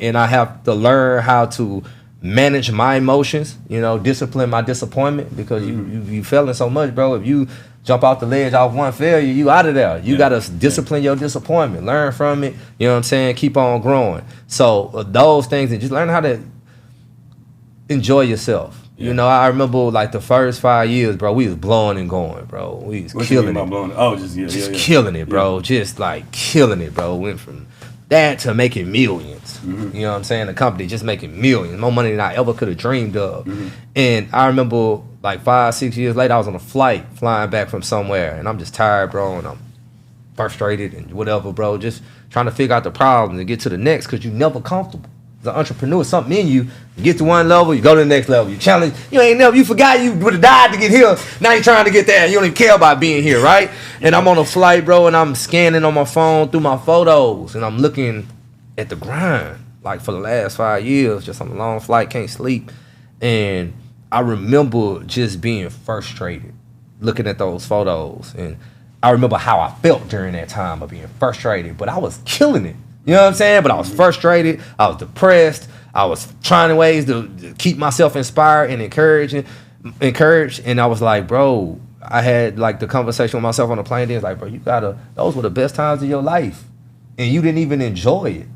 and I have to learn how to manage my emotions, discipline my disappointment, because you failing so much, bro. If you jump off the ledge off one failure, you out of there. You got to discipline your disappointment, learn from it, you know what I'm saying, keep on growing. So those things, and just learn how to enjoy yourself. I remember like the first 5 years, bro, we was blowing and going, bro. We was killing it. Blowing? Oh, just killing it, bro. Just like killing it, bro. Went from that to making millions. You know what I'm saying? The company just making millions, more money than I ever could have dreamed of. And I remember like 5-6 years later, I was on a flight flying back from somewhere, and I'm just tired, bro, and I'm frustrated and whatever, bro. Just trying to figure out the problems and get to the next, because you're never comfortable. As an entrepreneur, something in you get to one level, you go to the next level. You challenge, you forgot you would have died to get here. Now you're trying to get there, and you don't even care about being here, right? And I'm on a flight, bro, and I'm scanning on my phone through my photos, and I'm looking at the grind, like for the last 5 years, just on a long flight, can't sleep. And I remember just being frustrated looking at those photos. And I remember how I felt during that time of being frustrated, but I was killing it. You know what I'm saying? But I was frustrated. I was depressed. I was trying ways to keep myself inspired and encouraged. And I was like, bro, I had like the conversation with myself on the plane. It's like, bro, those were the best times of your life. And you didn't even enjoy it.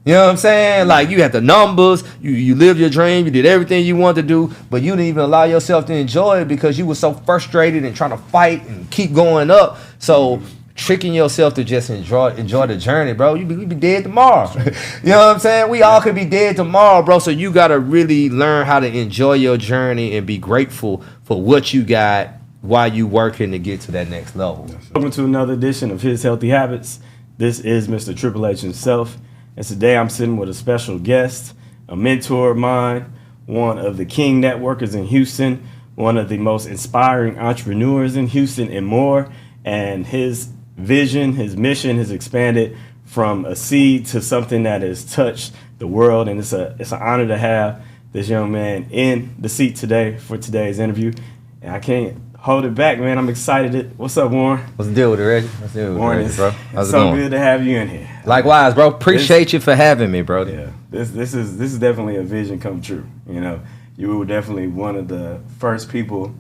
You know what I'm saying? Like, you had the numbers, you lived your dream, you did everything you wanted to do, but you didn't even allow yourself to enjoy it because you were so frustrated and trying to fight and keep going up. So tricking yourself to just enjoy the journey, bro. We be dead tomorrow. You know what I'm saying? We all could be dead tomorrow, bro. So you got to really learn how to enjoy your journey and be grateful for what you got while you working to get to that next level. Welcome to another edition of His Healthy Habits. This is Mr. Triple H himself. And today I'm sitting with a special guest, a mentor of mine, one of the king networkers in Houston, one of the most inspiring entrepreneurs in Houston and more. And his vision, his mission has expanded from a seed to something that has touched the world. And it's an honor to have this young man in the seat today for today's interview. And I can't hold it back, man. I'm excited. What's up, Warren? What's the deal with it, Reggie? What's the deal with Warren, it, Reggie, bro? How's it's it so going? good to have you in here. Likewise, bro. Appreciate you for having me, bro. Yeah, this is definitely a vision come true. You were definitely one of the first people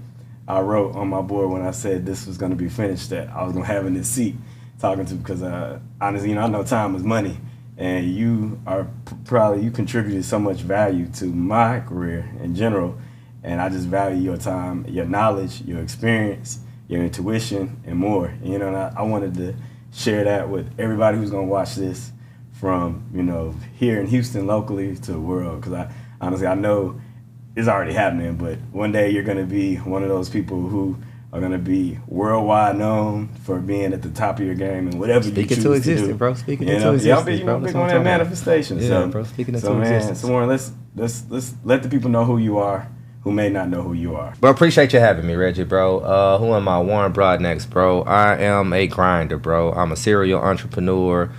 I wrote on my board when I said this was going to be finished, that I was going to have in this seat talking to, because honestly, I know time is money, and you are you contributed so much value to my career in general. And I just value your time, your knowledge, your experience, your intuition, and more. And I wanted to share that with everybody who's going to watch this, from, here in Houston locally to the world. Because I know it's already happening, but one day you're going to be one of those people who are going to be worldwide known for being at the top of your game and whatever you choose to do. Speaking to existence, bro. Speaking into existence, you're bro. big on that manifestation. Yeah, bro. Speaking into existence. So Warren, let's let the people know who you are, who may not know who you are. Bro, appreciate you having me, Reggie, bro. Who am I? Warren Broadnax, bro. I am a grinder, bro. I'm a serial entrepreneur.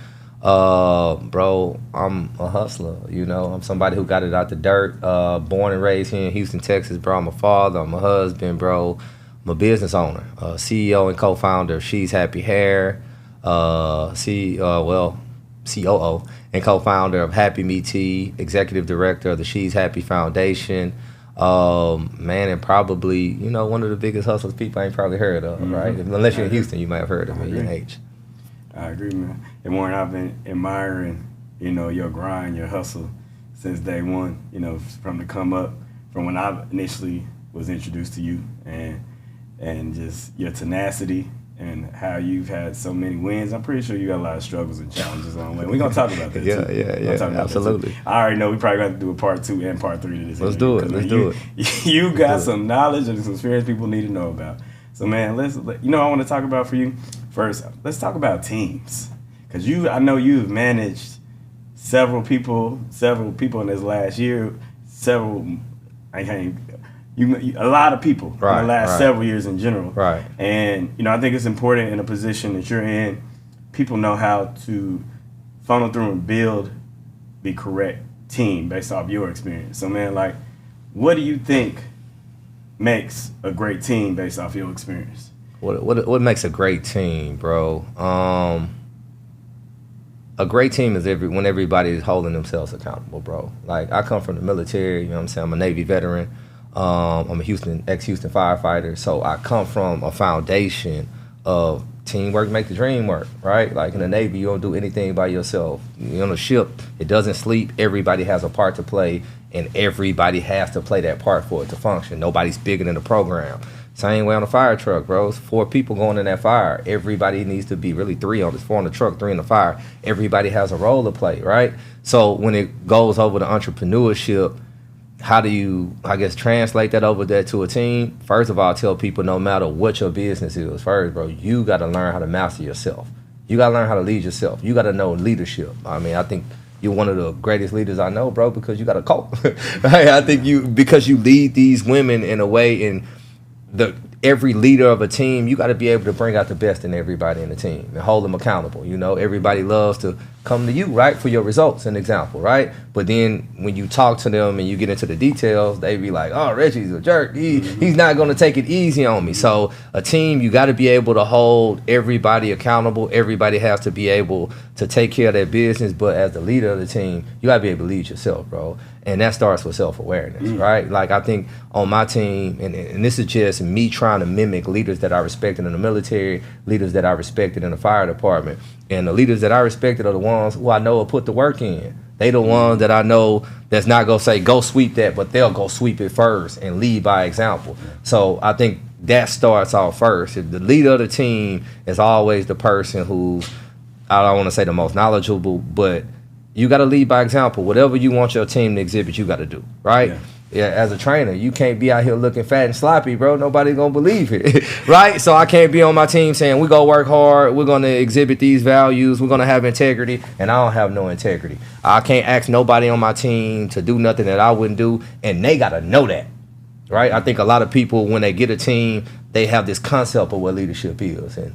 Bro, I'm a hustler, I'm somebody who got it out the dirt. Born and raised here in Houston, Texas, bro. I'm a father, I'm a husband, bro. I'm a business owner, CEO and co-founder of She's Happy Hair, COO and co-founder of Happy Me Tea, executive director of the She's Happy Foundation. Man, and probably, one of the biggest hustlers people ain't probably heard of, right? Unless you're in Houston, you might have heard of me, UNH. I agree, man. And Warren, I've been admiring, your grind, your hustle since day one, from the come up, from when I initially was introduced to you, and just your tenacity and how you've had so many wins. I'm pretty sure you got a lot of struggles and challenges along the way. We're going to talk about that, too. Yeah, absolutely. I already know we probably got to do a part 2 and part 3 to this. Let's do it. You got some knowledge and some experience people need to know about. So, man, I want to talk about for you. First, let's talk about teams. Because I know you've managed several people in this last year, a lot of people in the last several years in general. Right. And, I think it's important in a position that you're in, people know how to funnel through and build the correct team based off your experience. So, man, what do you think makes a great team based off your experience? What makes a great team, bro? a great team is when everybody is holding themselves accountable, bro. Like, I come from the military, you know what I'm saying? I'm a Navy veteran. I'm a ex-Houston firefighter. So I come from a foundation of teamwork make the dream work, right? Like, in the Navy, you don't do anything by yourself. You're on a ship, it doesn't sleep. Everybody has a part to play, and everybody has to play that part for it to function. Nobody's bigger than the program. Same way on a fire truck, bro. It's 4 people going in that fire. Everybody needs to be really 3 on this, 4 on the truck, 3 in the fire. Everybody has a role to play, right? So when it goes over to entrepreneurship, how do you, I guess, translate that over there to a team? First of all, tell people no matter what your business is, first, bro, you got to learn how to master yourself. You got to learn how to lead yourself. You got to know leadership. I mean, I think you're one of the greatest leaders I know, bro, because you got a cult. Right? I think because you lead these women in a way, and every leader of a team, you got to be able to bring out the best in everybody in the team and hold them accountable. You know, everybody loves to come to you, right, for your results, an example, right? But then when you talk to them and you get into the details, they be like, oh, Reggie's a jerk. He's not going to take it easy on me. So a team, you got to be able to hold everybody accountable. Everybody has to be able to take care of their business. But as the leader of the team, you got to be able to lead yourself, bro. And that starts with self-awareness, right? Like, I think on my team, and this is just me trying to mimic leaders that I respected in the military, leaders that I respected in the fire department. And the leaders that I respected are the ones who I know will put the work in. They the ones that I know that's not going to say, go sweep that, but they'll go sweep it first and lead by example. So I think that starts off first. The leader of the team is always the person who's, I don't want to say the most knowledgeable, but you got to lead by example. Whatever you want your team to exhibit, you got to do, right? Yeah, as a trainer, you can't be out here looking fat and sloppy, bro. Nobody's going to believe it, right? So I can't be on my team saying, we're going to work hard, we're going to exhibit these values, we're going to have integrity, and I don't have no integrity. I can't ask nobody on my team to do nothing that I wouldn't do, and they got to know that, right? I think a lot of people, when they get a team, they have this concept of what leadership is and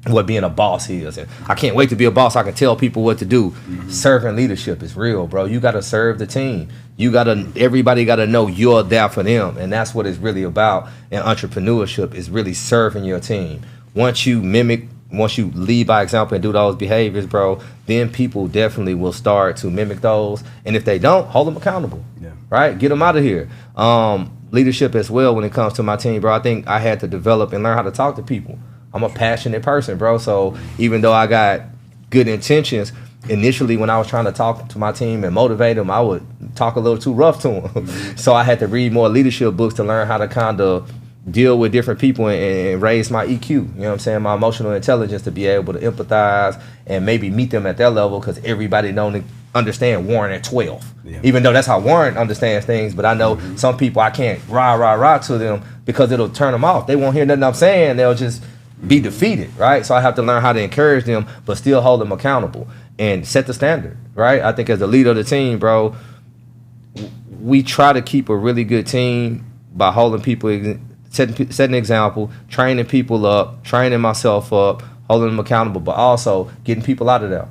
what being a boss is. And I can't wait to be a boss. I can tell people what to do. Serving leadership is real, bro. You got to serve the team. Everybody got to know you're there for them. And that's what it's really about in entrepreneurship, is really serving your team. Once you lead by example and do those behaviors, bro, then people definitely will start to mimic those. And if they don't, hold them accountable, right? Get them out of here. Leadership as well when it comes to my team, bro. I think I had to develop and learn how to talk to people. I'm a passionate person, bro. So even though I got good intentions, initially when I was trying to talk to my team and motivate them, I would talk a little too rough to them. So I had to read more leadership books to learn how to kind of deal with different people and raise my EQ, you know what I'm saying, my emotional intelligence, to be able to empathize and maybe meet them at their level, because everybody don't understand Warren at 12. Even though that's how Warren understands things, but I know some people I can't rah to them because it'll turn them off. They won't hear nothing I'm saying. They'll just be defeated, right? So I have to learn how to encourage them, but still hold them accountable and set the standard, right? I think as the leader of the team, bro, we try to keep a really good team by holding people, setting an example, training people up, training myself up, holding them accountable, but also getting people out of there.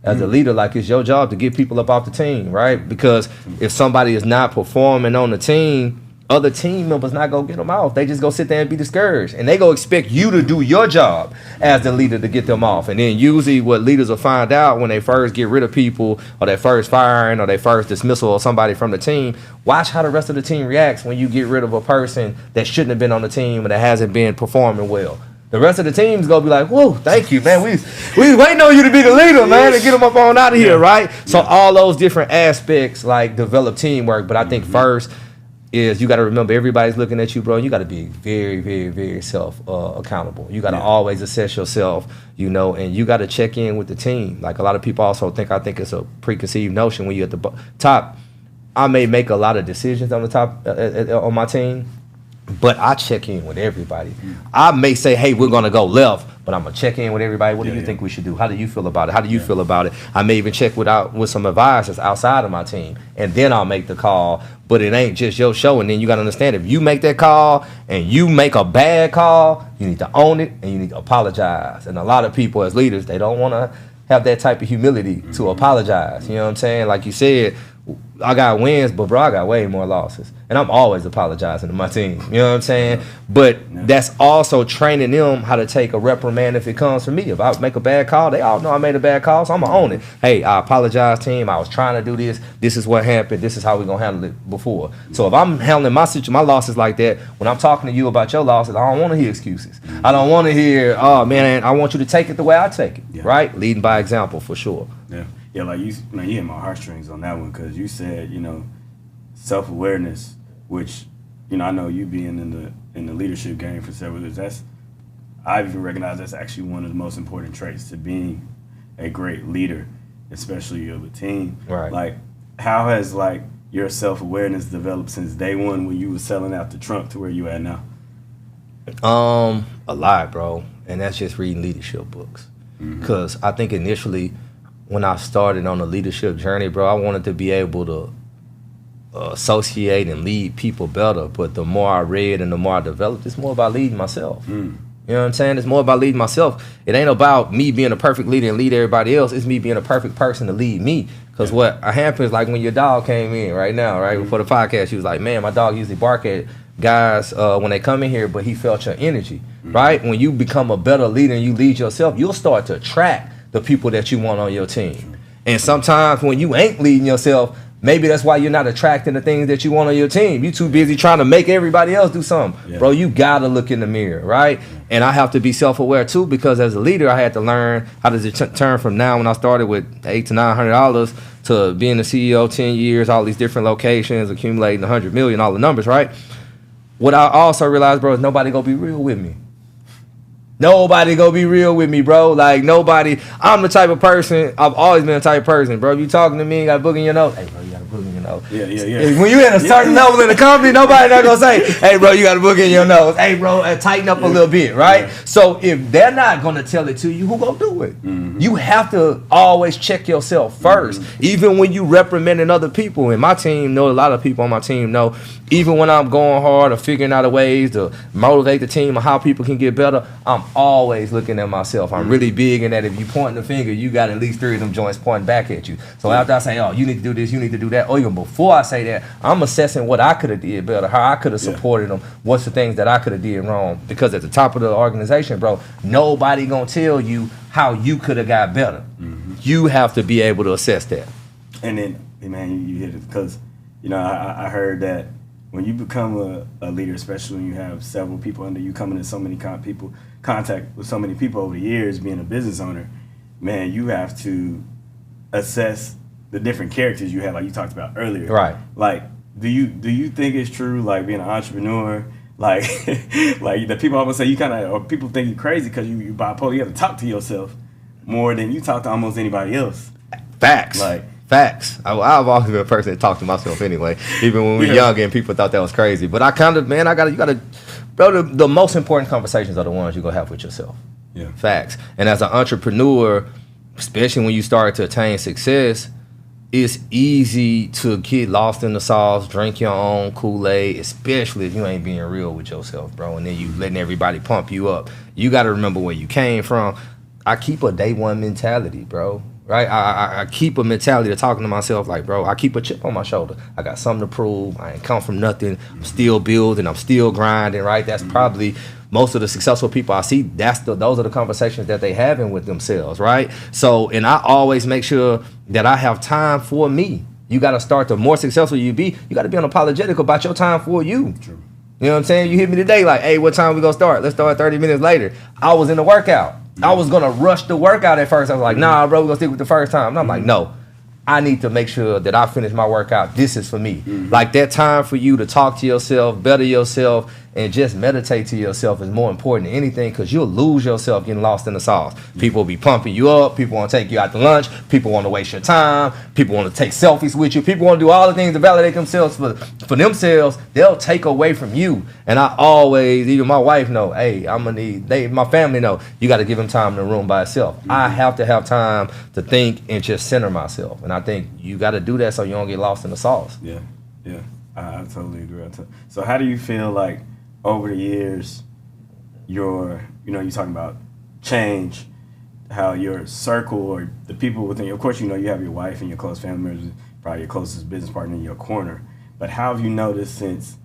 As a leader, like, it's your job to get people up off the team, right? Because if somebody is not performing on the team, other team members not gonna get them off. They just go sit there and be discouraged, and they go expect you to do your job as the leader to get them off. And then usually what leaders will find out when they first get rid of people, or their first firing, or their first dismissal of somebody from the team, watch how the rest of the team reacts when you get rid of a person that shouldn't have been on the team and that hasn't been performing well. The rest of the team's gonna be like, whoa, thank you, man. We waiting on you to be the leader, man, and get them up on out of here, right? So all those different aspects, like, develop teamwork. But I think first is you got to remember everybody's looking at you, bro. You got to be very, very, very accountable. You got to always assess yourself, you know, and you got to check in with the team. Like, a lot of people also think it's a preconceived notion when you're at the top. I may make a lot of decisions on the top on my team, but I check in with everybody. I may say, hey, we're going to go left, but I'm going to check in with everybody. What do you think we should do? How do you feel about it? How do you feel about it? I may even check with some advisors outside of my team, and then I'll make the call. But it ain't just your show. And then you got to understand, if you make that call and you make a bad call, you need to own it and you need to apologize. And a lot of people as leaders, they don't want to have that type of humility to apologize. You know what I'm saying? Like you said, I got wins, but bro, I got way more losses. And I'm always apologizing to my team. You know what I'm saying? But that's also training them how to take a reprimand if it comes from me. If I make a bad call, they all know I made a bad call, so I'm going to own it. Hey, I apologize, team. I was trying to do this. This is what happened. This is how we're going to handle it before. So if I'm handling my losses like that, when I'm talking to you about your losses, I don't want to hear excuses. I don't want to hear, oh, man, I want you to take it the way I take it, right? Leading by example, for sure. Yeah. Yeah, like you hit my heartstrings on that one because you said, self-awareness, which, I know you being in the leadership game for several years, I've even recognized that's actually one of the most important traits to being a great leader, especially of a team. Right. Like, how has your self-awareness developed since day one when you were selling out the trunk to where you at now? A lot, bro, and that's just reading leadership books. Because I think initially, when I started on the leadership journey, bro, I wanted to be able to associate and lead people better. But the more I read and the more I developed, it's more about leading myself. You know what I'm saying? It's more about leading myself. It ain't about me being a perfect leader and lead everybody else. It's me being a perfect person to lead me. Because what happens, like when your dog came in right now, right, before the podcast, she was like, man, my dog usually bark at guys when they come in here, but he felt your energy, right? When you become a better leader and you lead yourself, you'll start to attract the people that you want on your team. And sometimes when you ain't leading yourself, maybe that's why you're not attracting the things that you want on your team. You too busy trying to make everybody else do something. Bro, you gotta look in the mirror, right? And I have to be self-aware too, because as a leader, I had to learn how does it turn from now when I started with $800 to $900 to being the CEO 10 years, all these different locations, accumulating 100 million, all the numbers, right? What I also realized, bro, is nobody gonna be real with me. Nobody gonna be real with me, bro. Like, nobody. I'm the type of person, I've always been the type of person, bro. You talking to me, you got a book in your nose. Hey, bro, you got a book in your nose. Yeah. When you at a certain level in the company, nobody not gonna say, hey, bro, you got a book in your nose. Hey, bro, tighten up a little bit, right? So if they're not gonna tell it to you, who gonna do it? You have to always check yourself first. Even when you reprimanding other people, and my team know, a lot of people on my team know, even when I'm going hard or figuring out ways to motivate the team or how people can get better, I'm always looking at myself. I'm really big in that if you point the finger, you got at least 3 of them joints pointing back at you. So after I say, oh, you need to do this, you need to do that, or even before I say that, I'm assessing what I could have did better, how I could have supported them, what's the things that I could have did wrong. Because at the top of the organization, bro, nobody gonna tell you how you could have got better. You have to be able to assess that. And then, man, you hit it because, I heard that when you become a leader, especially when you have several people under you, coming in so many contact with so many people over the years, being a business owner, man, you have to assess the different characters you have, like you talked about earlier. Right. Like, do you think it's true, like being an entrepreneur, like like the people always say you kind of, or people think you're crazy because you bipolar, you have to talk to yourself more than you talk to almost anybody else. Facts. Facts. I've always been a person that talked to myself anyway, even when we were younger and people thought that was crazy. But I kind of, man, you gotta, bro, the most important conversations are the ones you're gonna have with yourself. Yeah. Facts. And as an entrepreneur, especially when you start to attain success, it's easy to get lost in the sauce, drink your own Kool-Aid, especially if you ain't being real with yourself, bro. And then you letting everybody pump you up. You gotta remember where you came from. I keep a day one mentality, bro. Right, I keep a mentality of talking to myself like, bro, I keep a chip on my shoulder. I got something to prove. I ain't come from nothing. I'm still building. I'm still grinding. Right, that's probably most of the successful people I see. Those are the conversations that they having with themselves. Right, so and I always make sure that I have time for me. You got to start. The more successful you be, you got to be unapologetic about your time for you. True. You know what I'm saying? You hit me today like, hey, what time we gonna start? Let's start 30 minutes later. I was in the workout. I was gonna rush the workout at first. I was like, nah, bro, we're gonna stick with the first time. And I'm like, no, I need to make sure that I finish my workout. This is for me. Like that time for you to talk to yourself, better yourself, and just meditate to yourself is more important than anything, because you'll lose yourself getting lost in the sauce. People will be pumping you up. People want to take you out to lunch. People want to waste your time. People want to take selfies with you. People want to do all the things to validate themselves for themselves. They'll take away from you. And I always, even my wife know, hey, my family know, you got to give them time in the room by itself. I have to have time to think and just center myself. And I think you got to do that so you don't get lost in the sauce. Yeah. I totally agree. So how do you feel like over the years, you're talking about change, how your circle or the people within you, of course, you have your wife and your close family members, probably your closest business partner in your corner. But how have you noticed since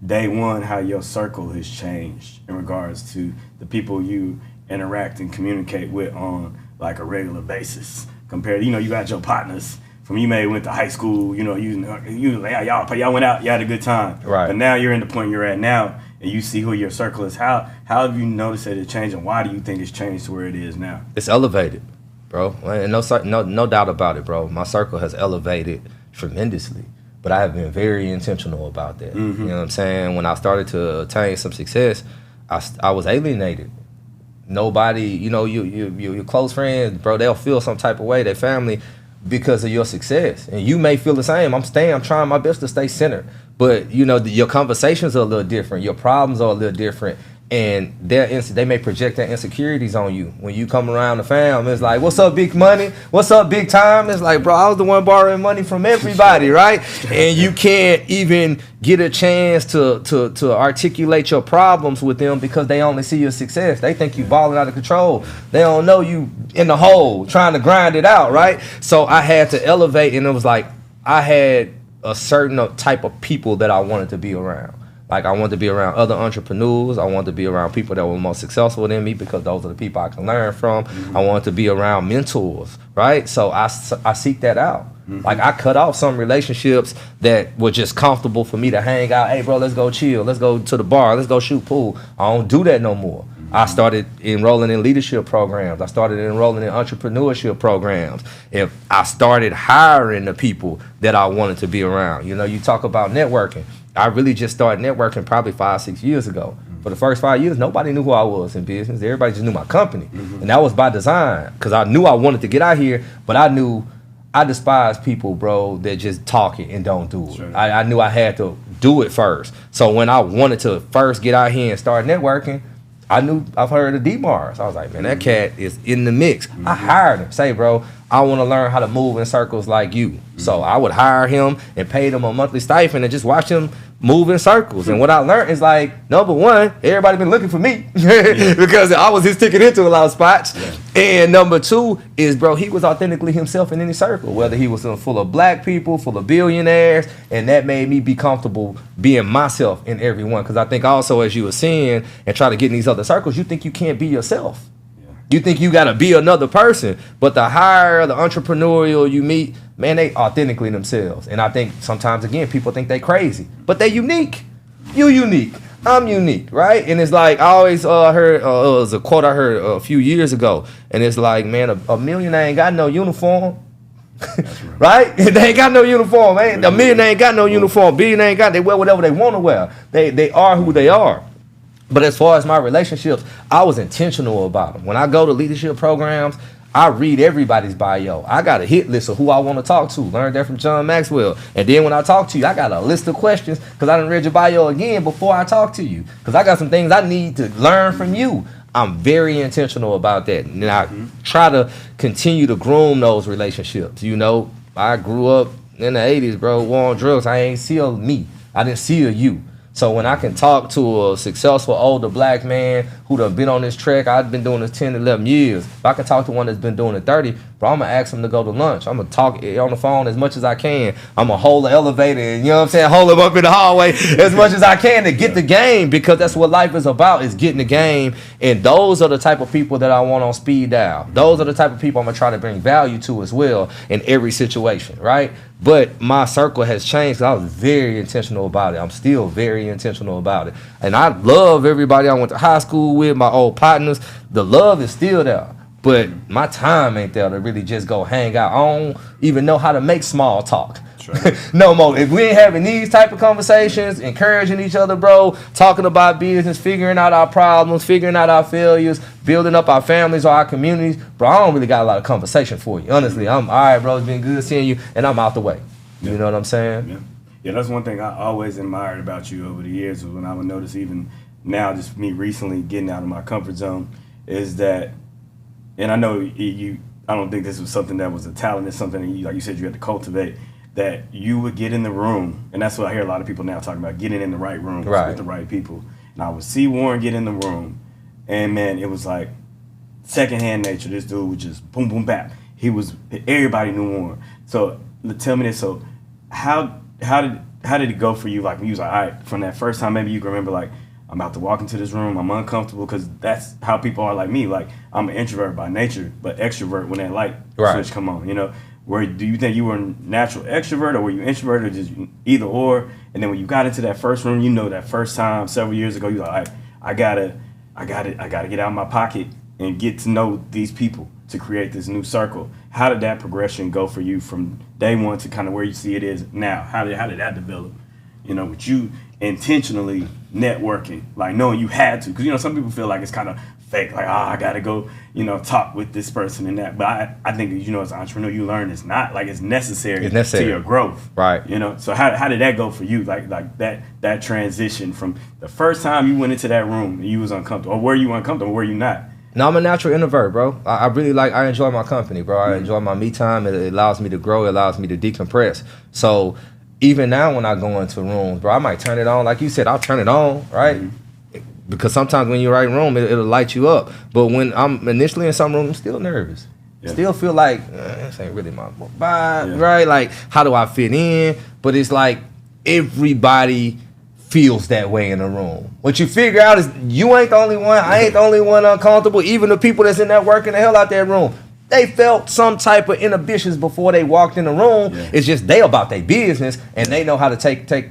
day one how your circle has changed in regards to the people you interact and communicate with on like a regular basis compared to, you got your partners from you may went to high school, y'all went out, you had a good time. Right. But now you're in the point you're at now and you see who your circle is. How have you noticed that it changed and why do you think it's changed to where it is now? It's elevated, bro. And no doubt about it, bro. My circle has elevated tremendously. But I have been very intentional about that. Mm-hmm. You know what I'm saying? When I started to attain some success, I was alienated. Nobody, your close friends, bro, they'll feel some type of way, their family, because of your success. And you may feel the same. I'm trying my best to stay centered. But, your conversations are a little different. Your problems are a little different. And they may project their insecurities on you. When you come around the fam, it's like, what's up, big money? What's up, big time? It's like, bro, I was the one borrowing money from everybody, right? And you can't even get a chance to articulate your problems with them because they only see your success. They think you balling out of control. They don't know you in the hole trying to grind it out, right? So I had to elevate, and it was like I had a certain type of people that I wanted to be around. Like, I wanted to be around other entrepreneurs. I wanted to be around people that were more successful than me because those are the people I can learn from. Mm-hmm. I wanted to be around mentors, right? So I seek that out. Mm-hmm. Like, I cut off some relationships that were just comfortable for me to hang out. Hey, bro, let's go chill. Let's go to the bar. Let's go shoot pool. I don't do that no more. Mm-hmm. I started enrolling in leadership programs. I started enrolling in entrepreneurship programs. If I started hiring the people that I wanted to be around. You talk about networking. I really just started networking probably 5-6 years ago. Mm-hmm. For the first 5 years, nobody knew who I was in business. Everybody just knew my company. Mm-hmm. And that was by design because I knew I wanted to get out here, but I knew I despise people, bro, that just talk it and don't do it. Sure. I knew I had to do it first. So when I wanted to first get out here and start networking, I've heard of D-Mars. I was like, man, that cat is in the mix. Mm-hmm. I hired him. Say, bro, I want to learn how to move in circles like you. Mm-hmm. So I would hire him and pay him a monthly stipend and just watch him move in circles. And what I learned is like, number one, everybody been looking for me because I was his ticket into a lot of spots. Yeah. And number two is, bro, he was authentically himself in any circle, whether he was full of black people, full of billionaires, and that made me be comfortable being myself in every one. Because I think also, as you were saying, and try to get in these other circles, you think you can't be yourself. You think you got to be another person, but the higher the entrepreneurial you meet, man, they authentically themselves. And I think sometimes, again, people think they crazy, but they unique. You unique. I'm unique, right? And it's like, I always heard, it was a quote I heard a few years ago, and it's like, man, a millionaire ain't got no uniform. That's right. Right? They ain't got no uniform, man. A millionaire ain't got no uniform. Billionaire ain't got, they wear whatever they want to wear. They are who they are. But as far as my relationships, I was intentional about them. When I go to leadership programs, I read everybody's bio. I got a hit list of who I want to talk to. Learned that from John Maxwell. And then when I talk to you, I got a list of questions because I done read your bio again before I talk to you. Because I got some things I need to learn from you. I'm very intentional about that. And I try to continue to groom those relationships. I grew up in the 80s, bro, war on drugs. I ain't see a me. I didn't see a you. So when I can talk to a successful older black man who done been on this trek, I've been doing this 10, 11 years. If I can talk to one that's been doing it 30, bro, I'm going to ask him to go to lunch. I'm going to talk on the phone as much as I can. I'm going to hold the elevator and, hold him up in the hallway as much as I can to get the game, because that's what life is about, is getting the game. And those are the type of people that I want on speed dial. Those are the type of people I'm going to try to bring value to as well in every situation, right? But my circle has changed. I was very intentional about it. I'm still very intentional about it. And I love everybody I went to high school with, my old partners. The love is still there. But my time ain't there to really just go hang out. I don't even know how to make small talk. No more. If we ain't having these type of conversations, encouraging each other, bro, talking about business, figuring out our problems, figuring out our failures, building up our families or our communities, bro, I don't really got a lot of conversation for you. Honestly, I'm all right, bro. It's been good seeing you, and I'm out the way. Yeah. You know what I'm saying? Yeah, that's one thing I always admired about you over the years, was when I would notice, even now, just me recently getting out of my comfort zone, is that, and I know I don't think this was something that was a talent. It's something that like you said, you had to cultivate. That you would get in the room, and that's what I hear a lot of people now talking about, getting in the right room with the right people. And I would see Warren get in the room, and man, it was like secondhand nature. This dude would just boom, boom, bap. Everybody knew Warren. So tell me this. So how did it go for you? Like when you was like, all right, from that first time, maybe you can remember like, I'm about to walk into this room, I'm uncomfortable, because that's how people are like me. Like, I'm an introvert by nature, but extrovert when that light switch come on, you know? Do you think you were a natural extrovert, or were you introverted, or just either or? And then when you got into that first room, you know, that first time several years ago, you're like, I gotta get out of my pocket and get to know these people to create this new circle. How did that progression go for you from day one to kind of where you see it is now? How did that develop? You know, with you intentionally networking, like knowing you had to, because you know some people feel like it's kind of fake, like I gotta go, you know, talk with this person and that. But I think, you know, as an entrepreneur, you learn it's not like it's necessary to your growth, right? You know, so how did that go for you? Like that transition from the first time you went into that room and you was uncomfortable, or were you uncomfortable, or were you not? No, I'm a natural introvert, bro. I really I enjoy my company, bro. I enjoy my me time. It allows me to grow. It allows me to decompress. So even now when I go into rooms, bro, I might turn it on. Like you said, I'll turn it on, right? Because sometimes when you're right in the room, it'll light you up. But when I'm initially in some rooms, I'm still nervous. Yeah. Still feel like, this ain't really my vibe, right? Like, how do I fit in? But it's like everybody feels that way in the room. What you figure out is you ain't the only one. I ain't the only one uncomfortable. Even the people that's in there working the hell out that room, they felt some type of inhibitions before they walked in the room. Yeah. It's just they about their business and they know how to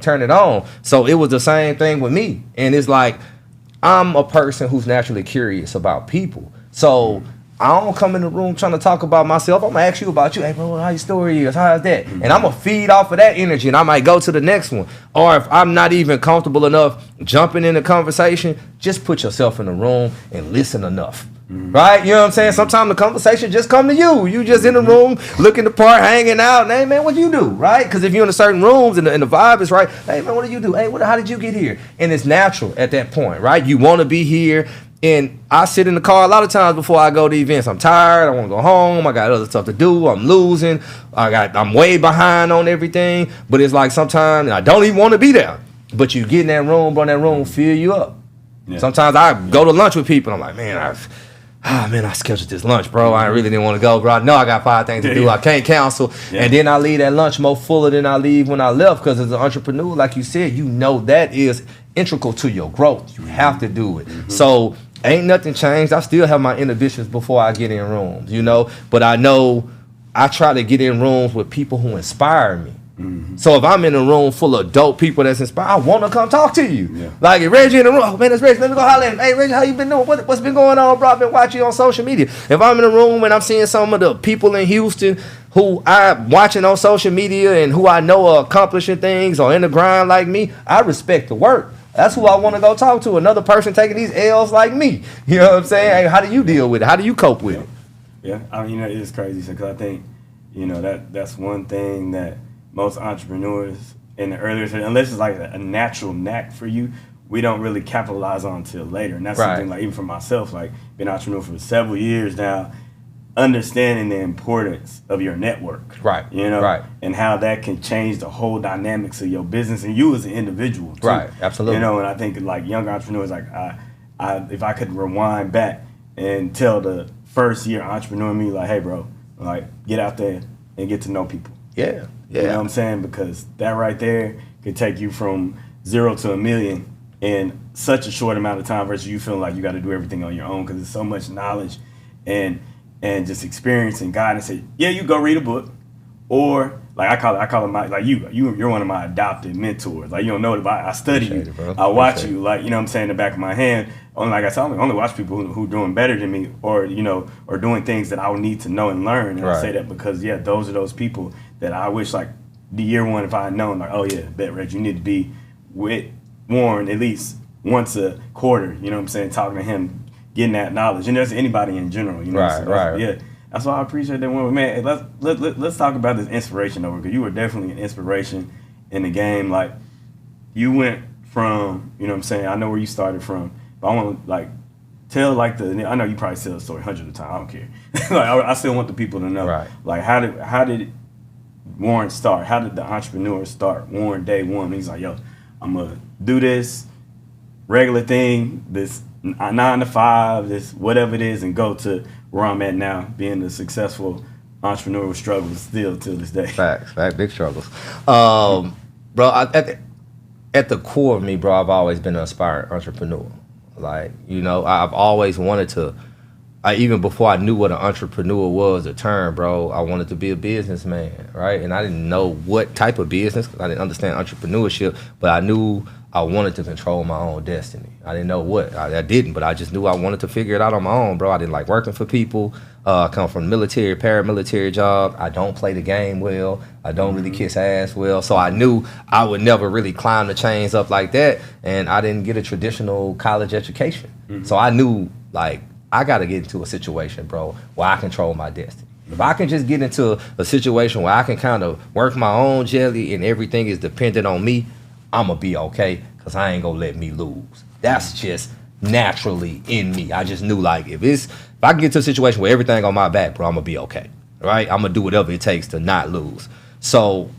turn it on. So it was the same thing with me. And it's like, I'm a person who's naturally curious about people. So I don't come in the room trying to talk about myself. I'm gonna ask you about you. Hey bro, how your story is? How's that? And I'm gonna feed off of that energy, and I might go to the next one. Or if I'm not even comfortable enough jumping in the conversation, just put yourself in the room and listen enough. Right? You know what I'm saying? Sometimes the conversation just come to you. You just in the room, looking the part, hanging out. And, hey, man, what do you do? Right? Because if you're in a certain rooms and the vibe is right, hey, man, what do you do? Hey, how did you get here? And it's natural at that point, right? You want to be here. And I sit in the car a lot of times before I go to events. I'm tired. I want to go home. I got other stuff to do. I'm losing. I'm way behind on everything. But it's like sometimes I don't even want to be there. But you get in that room, bro, and that room fill you up. Yeah. Sometimes I go to lunch with people. And I'm like, man, I scheduled this lunch, bro. I really didn't want to go, bro. I know I got 5 things to do. I can't cancel. Yeah. And then I leave that lunch more fuller than I leave when I left, because as an entrepreneur, like you said, you know that is integral to your growth. You have to do it. So ain't nothing changed. I still have my inhibitions before I get in rooms, you know. But I know I try to get in rooms with people who inspire me. So if I'm in a room full of dope people that's inspired, I want to come talk to you. Yeah. Like if Reggie in the room, oh, man, it's Reggie. Let me go holler at him. Hey, Reggie, how you been doing? What's been going on, bro? I've been watching you on social media. If I'm in a room and I'm seeing some of the people in Houston who I'm watching on social media and who I know are accomplishing things or in the grind like me, I respect the work. That's who I want to go talk to. Another person taking these L's like me. You know what I'm saying? Hey, how do you deal with it? How do you cope with it? Yeah, I mean, you know, it's crazy because I think, you know, that's one thing that most entrepreneurs in the earlier, unless it's like a natural knack for you, we don't really capitalize on until later. And that's something like even for myself, like being an entrepreneur for several years now, understanding the importance of your network. Right. You know, and how that can change the whole dynamics of your business and you as an individual too. Right. Absolutely. You know, and I think like young entrepreneurs, like if I could rewind back and tell the first year entrepreneur me, like, hey bro, like get out there and get to know people. Yeah. Yeah. You know what I'm saying? Because that right there could take you from 0 to 1 million in such a short amount of time versus you feeling like you got to do everything on your own, because there's so much knowledge and just experience and guidance. Yeah, you go read a book, or like I call it my, like you're one of my adopted mentors. Like you don't know it, but I study you, I watch you, like, you know what I'm saying, in the back of my hand. Only, like I said, I only watch people who doing better than me, or you know, or doing things that I would need to know and learn. And I say that because those are those people that I wish, like the year one, if I had known, like, oh yeah, bet Reg, you need to be with Warren at least once a quarter. You know what I'm saying? Talking to him, getting that knowledge, and there's anybody in general. You know, yeah. That's why I appreciate that one. Man, let's talk about this inspiration over, because you were definitely an inspiration in the game. Like you went from, you know what I'm saying, I know where you started from, but I want to like tell like I know you probably tell the story hundreds of times. I don't care. Like I still want the people to know. Right. Like how did Warren start? How did the entrepreneur start? Warren day one. He's like, yo, I'm gonna do this regular thing, this 9 to 5, this whatever it is, and go to where I'm at now, being a successful entrepreneurial struggles still till this day. Facts, big struggles. Bro, at the core of me, bro, I've always been an aspiring entrepreneur. Like, you know, I've always wanted to. Even before I knew what an entrepreneur was, a term, bro, I wanted to be a businessman, right? And I didn't know what type of business. I didn't understand entrepreneurship, but I knew I wanted to control my own destiny. I didn't know what. I didn't, but I just knew I wanted to figure it out on my own, bro. I didn't like working for people. I come from military, paramilitary job. I don't play the game well. I don't really kiss ass well. So I knew I would never really climb the chains up like that. And I didn't get a traditional college education. So I knew, like, I got to get into a situation, bro, where I control my destiny. If I can just get into a situation where I can kind of work my own jelly and everything is dependent on me, I'm going to be okay, because I ain't going to let me lose. That's just naturally in me. I just knew, like, if I can get to a situation where everything on my back, bro, I'm going to be okay, right? I'm going to do whatever it takes to not lose. So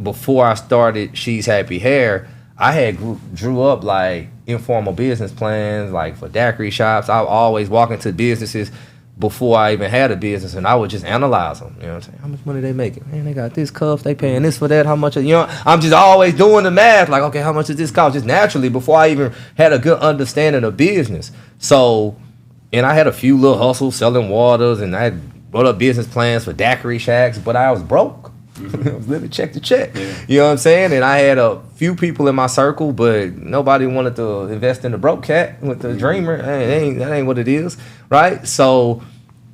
before I started She's Happy Hair, I had drew up, like, informal business plans, like, for daiquiri shops. I would always walk into businesses before I even had a business, and I would just analyze them. You know what I'm saying? How much money they making? Man, they got this cuff. They paying this for that. How much? You know, I'm just always doing the math. Like, okay, how much does this cost? Just naturally, before I even had a good understanding of business. So, and I had a few little hustles selling waters, and I had wrote up business plans for daiquiri shacks, but I was broke. I was living check to check. Yeah. You know what I'm saying? And I had a few people in my circle, but nobody wanted to invest in the broke cat with the dreamer. That ain't what it is, right? So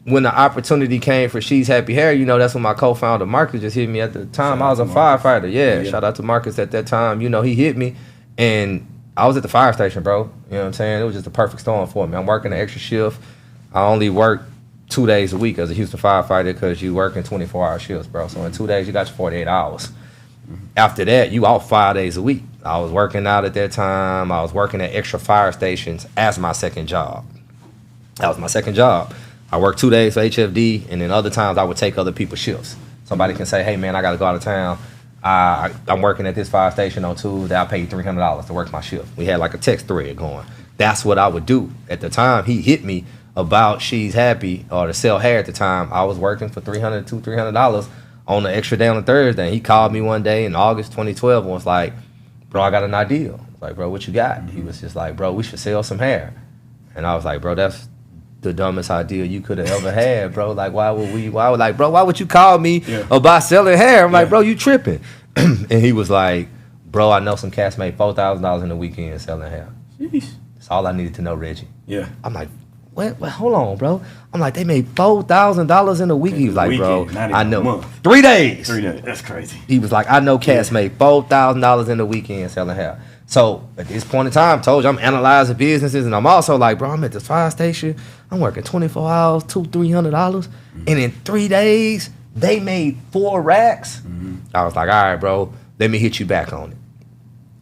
when the opportunity came for She's Happy Hair, you know, that's when my co-founder Marcus just hit me at the time. I was a firefighter. Yeah, shout out to Marcus at that time. You know, he hit me, and I was at the fire station, bro. You know what I'm saying? It was just a perfect storm for me. I'm working an extra shift. I only work 2 days a week as a Houston firefighter because you work in 24-hour shifts, bro. So in 2 days, you got your 48 hours. After that, you out 5 days a week. I was working out at that time. I was working at extra fire stations as my second job. That was my second job. I worked 2 days for HFD, and then other times I would take other people's shifts. Somebody can say, hey, man, I got to go out of town. I'm working at this fire station on Tuesday. I'll pay you $300 to work my shift. We had like a text thread going. That's what I would do. At the time, he hit me about She's Happy, or to sell hair at the time. I was working for $300 on the extra day on a Thursday. He called me one day in August 2012 and was like, bro, I got an idea. I was like, bro, what you got? He was just like, bro, we should sell some hair. And I was like, bro, that's the dumbest idea you could have ever had, bro. Like, why would you call me about selling hair? I'm like, bro, you tripping. And he was like, bro, I know some cats made $4,000 in a weekend selling hair. Sheesh. That's all I needed to know, Reggie. Yeah. I'm like, what? Hold on, bro. I'm like, they made $4,000 in a week. He was like, bro, I know. 3 days. 3 days. That's crazy. He was like, I know cats made $4,000 in a weekend selling hair. So at this point in time, I told you I'm analyzing businesses, and I'm also like, bro, I'm at the fire station. I'm working 24 hours, $200-$300, and in 3 days they made 4 racks. I was like, all right, bro, let me hit you back on it.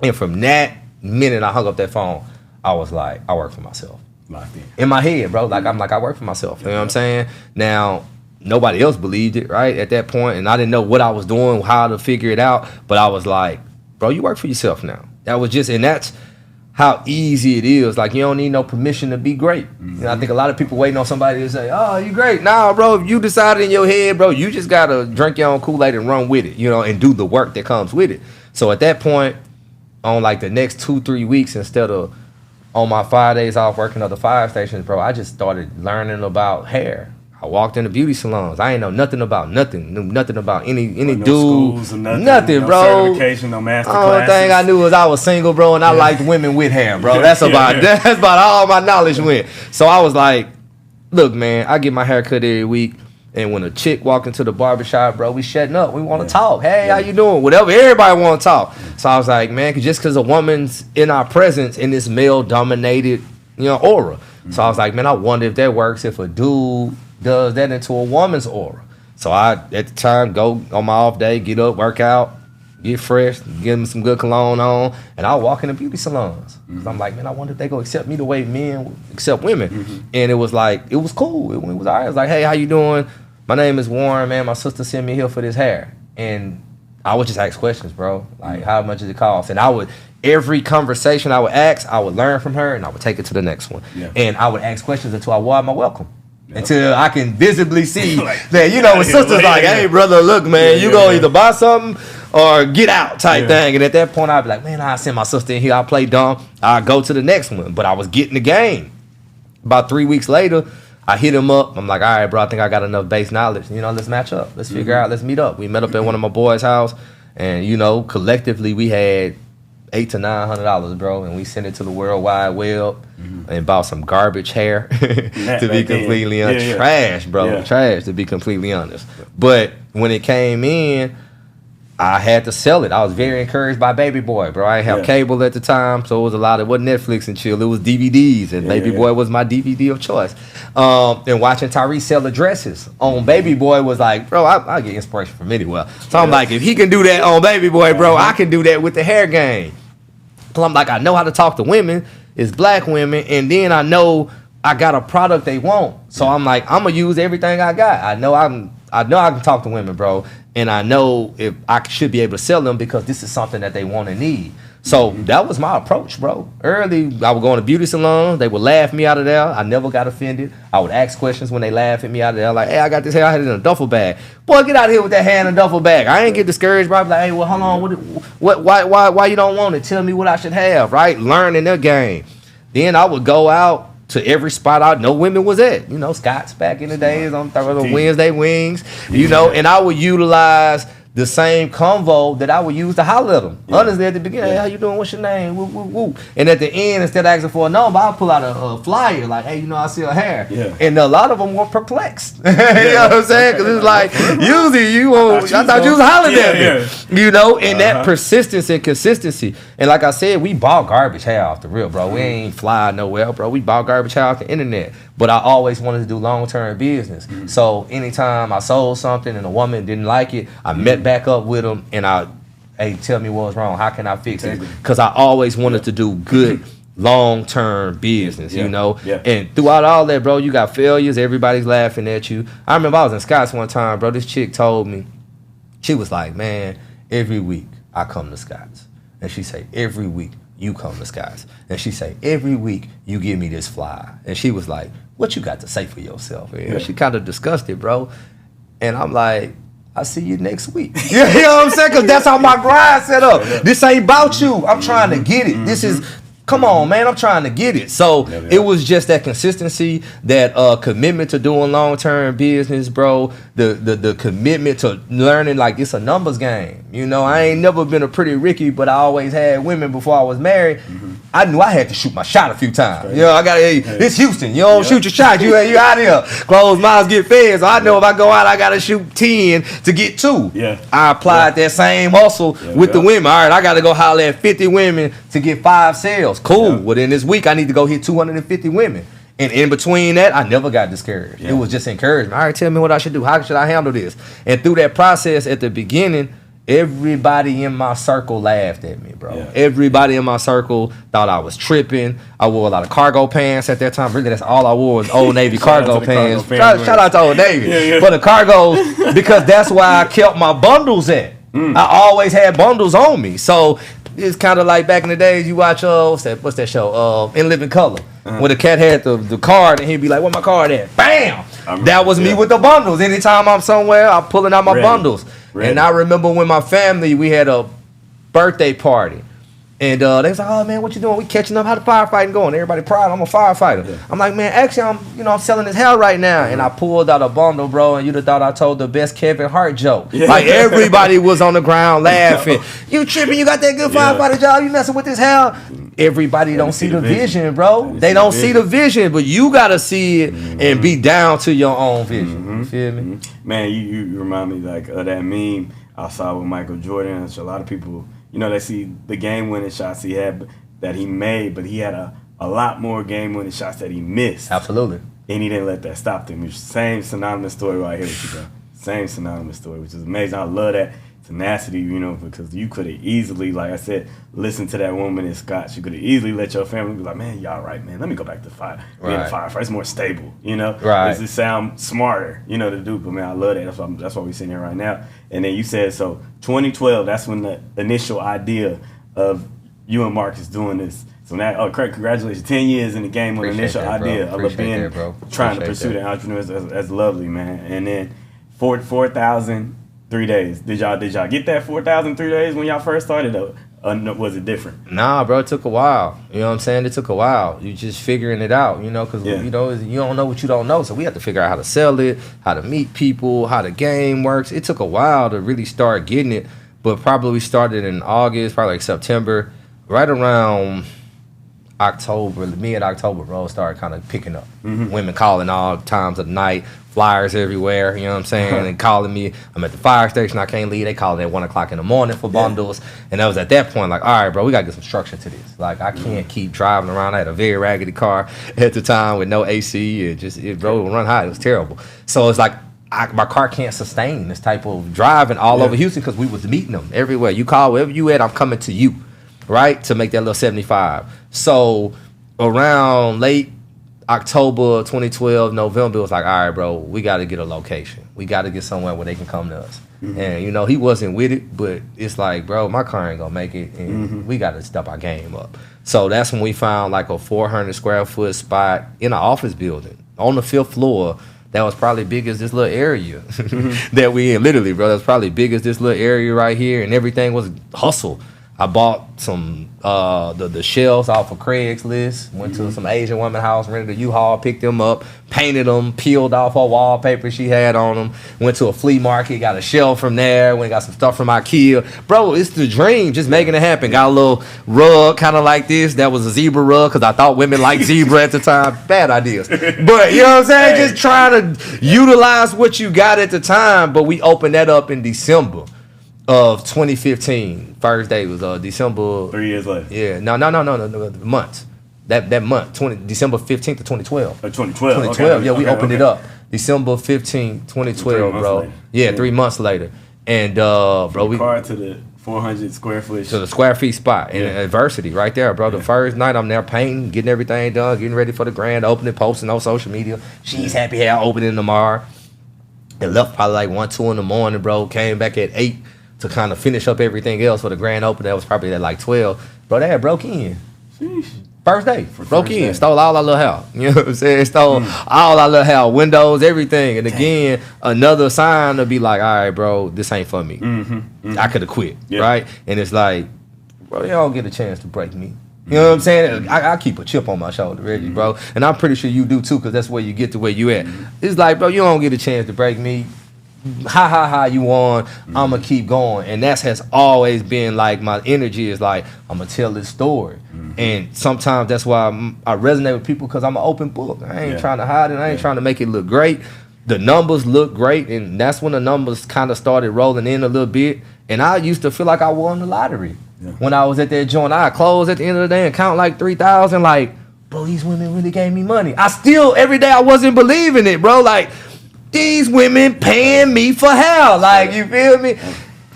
And from that minute I hung up that phone, I was like, I work for myself. Locked in my head, bro. Like, I'm like, I work for myself. You know what I'm saying? Now, nobody else believed it, right, at that point, and I didn't know what I was doing, how to figure it out, but I was like, bro, you work for yourself now. That was just, and that's how easy it is. Like, you don't need no permission to be great. You know, I think a lot of people waiting on somebody to say, oh, you great. Nah, bro, if you decided in your head, bro, you just got to drink your own Kool-Aid and run with it, you know, and do the work that comes with it. So at that point, on like the next 2-3 weeks, instead of on my 5 days off working at the fire stations, bro, I just started learning about hair. I walked into beauty salons. I ain't know nothing about nothing. Knew nothing about any no dude. Schools or nothing, no bro. Certification, no master classes. The only thing I knew was I was single, bro, and I liked women with hair, bro. That's about all my knowledge went. So I was like, look, man, I get my hair cut every week. And when a chick walk into the barbershop, bro, we shutting up. We want to talk. Hey, how you doing? Whatever. Everybody want to talk. So I was like, man, just because a woman's in our presence in this male-dominated, you know, aura. So I was like, man, I wonder if that works if a dude does that into a woman's aura. So I, at the time, go on my off day, get up, work out, get fresh, get them some good cologne on, and I'll walk into beauty salons. I'm like, man, I wonder if they go accept me the way men accept women. And it was like, it was cool. It was all right. I was like, hey, how you doing? My name is Warren, man. My sister sent me here for this hair. And I would just ask questions, bro. Like, how much does it cost? And I would, every conversation I would ask, I would learn from her, and I would take it to the next one. And I would ask questions until I wore my welcome. until I can visibly see Like, that, you know, when sisters like, hey, brother, look, man, you gonna either buy something or get out type thing. And at that point, I'd be like, man, I'll send my sister in here. I'll play dumb. I'll go to the next one. But I was getting the game. About 3 weeks later, I hit him up. I'm like, all right, bro, I think I got enough base knowledge. You know, let's match up. Let's figure out. Let's meet up. We met up at one of my boys' house. And, you know, collectively, we had $800 to $900, bro, and we sent it to the World Wide Web and bought some garbage hair. To be completely honest, trash, bro, trash. To be completely honest, but when it came in, I had to sell it. I was very encouraged by Baby Boy, bro. I didn't have cable at the time, so it was a lot. It wasn't Netflix and chill. It was DVDs, and Baby Boy was my DVD of choice. And watching Tyrese sell the dresses on Baby Boy was like, bro, I get inspiration from anywhere. So I'm like, if he can do that on Baby Boy, bro, I can do that with the hair game. So I'm like, I know how to talk to women. It's black women, and then I know I got a product they want. So I'm like, I'm gonna use everything I got. I know I can talk to women, bro, and I know if I should be able to sell them because this is something that they want and need. So that was my approach, bro. Early, I would go in a beauty salon. They would laugh me out of there. I never got offended. I would ask questions when they laugh at me out of there. Like, hey, I got this hair. I had it in a duffel bag. Boy, get out of here with that hair in a duffel bag. I ain't get discouraged, bro. I be like, hey, well, hold on. Why you don't want it? Tell me what I should have, right? Learning their game. Then I would go out to every spot I know women was at. You know, Scott's back in the days on Wednesday Wings. You know, and I would utilize the same convo that I would use to holler at them. Honestly, at the beginning, hey, how you doing? What's your name? Woo, woo, woo. And at the end, instead of asking for a number, I'll pull out a flyer like, hey, you know, I sell hair. And a lot of them were perplexed. You know what I'm saying? Because it's like, usually I thought you was hollering at me. You know, and that persistence and consistency. And like I said, we bought garbage hair off the real, bro. We ain't fly nowhere, bro. We bought garbage hair off the internet. But I always wanted to do long-term business. So anytime I sold something and a woman didn't like it, I met back up with them and hey, tell me what's wrong. How can I fix it? Because I always wanted to do good long-term business, you know? And throughout all that, bro, you got failures. Everybody's laughing at you. I remember I was in Scott's one time, bro. This chick told me, she was like, man, every week I come to Scott's. And she say, every week you come to Scott's. And she say, every week you give me this flyer. And she was like, what you got to say for yourself? And she kind of disgusted, bro. And I'm like, I'll see you next week. You know what I'm saying? Because that's how my grind set up. This ain't about you. I'm trying to get it. This is, come on, man, I'm trying to get it. So it was just that consistency, that commitment to doing long-term business, bro. The commitment to learning, like, it's a numbers game. You know, I ain't never been a pretty Ricky, but I always had women before I was married. I knew I had to shoot my shot a few times. You know, I got it's Houston. You don't shoot your shot. You out here. Closed mouths get fed. So I know if I go out, I got to shoot 10 to get 2. I applied that same hustle with the women. All right, I got to go holler at 50 women to get 5 sales. Cool. Well, then this week, I need to go hit 250 women. And in between that, I never got discouraged. It was just encouragement. All right, tell me what I should do. How should I handle this? And through that process at the beginning, everybody in my circle laughed at me, bro. Everybody in my circle thought I was tripping. I wore a lot of cargo pants at that time. Really, that's all I wore was Old Navy cargo pants. Shout out to Old Navy. But the cargos, because that's where I kept my bundles at. I always had bundles on me. So it's kind of like back in the days, you watch, what's that show? In Living Color. When the cat had the card and he'd be like, where my card at? Bam! That was me with the bundles. Anytime I'm somewhere, I'm pulling out my bundles. And I remember when my family, we had a birthday party. And they was like, oh man, what you doing? We catching up. How the firefighting going? Everybody proud. I'm a firefighter. I'm like, man, actually, I'm selling this hell right now. And I pulled out a bundle, bro, and you'd have thought I told the best Kevin Hart joke. Like everybody was on the ground laughing. You tripping? You got that good firefighter job? You messing with this hell? Everybody don't see the vision, bro. They don't see the vision, but you gotta see it and be down to your own vision. You feel me? Man, you remind me like of that meme I saw with Michael Jordan. A lot of people, you know, they see the game-winning shots he had that he made, but he had a lot more game-winning shots that he missed. Absolutely. And he didn't let that stop him. It's the same synonymous story right here with you, bro. Same synonymous story, which is amazing. I love that tenacity, you know, because you could have easily, like I said, listened to that woman in Scotch. You could have easily let your family be like, man, y'all right, man. Let me go back to fire. Being a firefighter, it's more stable, you know? Does it sound smarter, you know, to do? But man, I love that. That's why we're sitting here right now. And then you said, so 2012, that's when the initial idea of you and Marcus doing So now, Craig, congratulations. 10 years in the game on the initial idea of being trying to pursue the entrepreneurs. That's lovely, man. And then 4,000 3 days. Did y'all get that 4,000 3 days when y'all first started? Was it different? Nah, bro, it took a while. You know what I'm saying? It took a while. You just figuring it out, you know, because, you know, you don't know what you don't know. So we have to figure out how to sell it, how to meet people, how the game works. It took a while to really start getting it, but probably we started in August, probably like September, right around October, mid-October, bro, started kind of picking up. Women calling all times of the night, flyers everywhere, you know what I'm saying, and calling me. I'm at the fire station, I can't leave. They calling at 1 o'clock in the morning for bundles. And I was at that point like, all right, bro, we got to get some structure to this. Like, I can't keep driving around. I had a very raggedy car at the time with no AC. It would run hot. It was terrible. So it's like, my car can't sustain this type of driving all over Houston because we was meeting them everywhere. You call wherever you at, I'm coming to you, right, to make that little 75. So around late October 2012, November, it was like, all right, bro, we got to get a location. We got to get somewhere where they can come to us. And, you know, he wasn't with it, but it's like, bro, my car ain't going to make it, and we got to step our game up. So that's when we found like a 400 square foot spot in an office building on the 5th floor that was probably big as this little area that we in, literally, bro. That was probably big as this little area right here, and everything was hustle. I bought some the shelves off of Craigslist, went to some Asian woman house, rented a U-Haul, picked them up, painted them, peeled off her wallpaper she had on them, went to a flea market, got a shelf from there, went and got some stuff from IKEA. Bro, it's the dream, just making it happen. Got a little rug kind of like this. That was a zebra rug because I thought women liked zebra at the time. Bad ideas. But, you know what I'm saying? Just trying to utilize what you got at the time. But we opened that up in December of 2015. First day was December. 3 years later. Yeah, no, months. That month, December 15th of 2012. 2012. 2012. Okay, yeah, we opened it up December 15th, 2012, bro. Later. Yeah, 3 months later, and bro, we car to the 400 square foot to the square feet spot in adversity right there, bro. The first night I'm there painting, getting everything done, getting ready for the grand opening, posting on social media. She's happy here, opening tomorrow. It left probably like 1, 2 in the morning, bro. Came back at 8. To kind of finish up everything else for the grand opening. That was probably at like 12. Bro, they had broke in. Sheesh. First day. Broke in. Stole all our little house. You know what I'm saying? Stole all our little house. Windows, everything. And again, another sign to be like, all right, bro, this ain't for me. I could have quit. Right? And it's like, bro, you don't get a chance to break me. You know what I'm saying? I keep a chip on my shoulder, really, bro. And I'm pretty sure you do too, because that's where you get to where you at. It's like, bro, you don't get a chance to break me. You won. I'ma keep going, and that has always been like my energy is like I'ma tell this story, and sometimes that's why I resonate with people because I'm an open book. I ain't trying to hide it. I ain't trying to make it look great. The numbers look great, and that's when the numbers kind of started rolling in a little bit. And I used to feel like I won the lottery when I was at that joint. I closed at the end of the day and count like 3,000. Like, bro, these women really gave me money. I still every day I wasn't believing it, bro. Like. These women paying me for hell, like, you feel me?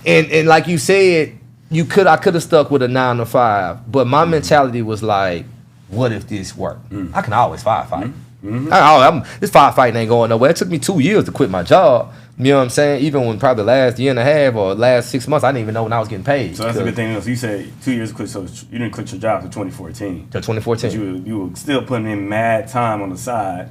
And like you said, I could have stuck with a 9 to 5, but my mentality was like, what if this worked? I can always firefight. This firefighting ain't going nowhere. It took me 2 years to quit my job. You know what I'm saying? Even when probably the last year and a half or last 6 months, I didn't even know when I was getting paid. So that's a good thing. So you said 2 years to quit, so you didn't quit your job until 2014. Till 2014. But you were still putting in mad time on the side.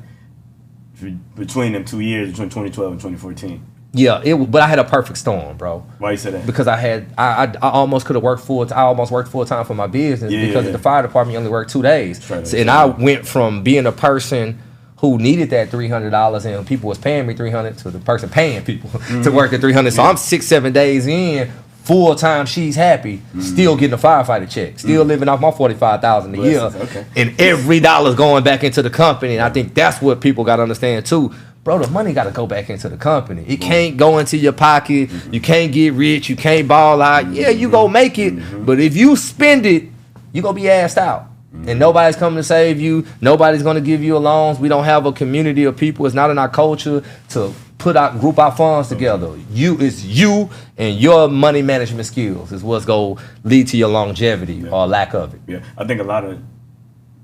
Between them 2 years, between 2012 and 2014. Yeah, but I had a perfect storm, bro. Why you say that? Because I almost could have worked I almost worked full time for my business because the fire department you only worked 2 days. And I went from being a person who needed that $300 and people was paying me $300 to the person paying people to work at $300. So I'm 6-7 days in. Full time, she's happy, still getting a firefighter check, still living off my $45,000 a year, and every dollar's going back into the company. And I think that's what people got to understand too, bro. The money got to go back into the company. It can't go into your pocket. You can't get rich. You can't ball out. Yeah, you go make it, but if you spend it, you gonna be asked out. And nobody's coming to save you. Nobody's gonna give you a loans. We don't have a community of people. It's not in our culture to group our funds together. It's you and your money management skills is what's gonna lead to your longevity or lack of it. Yeah, I think a lot of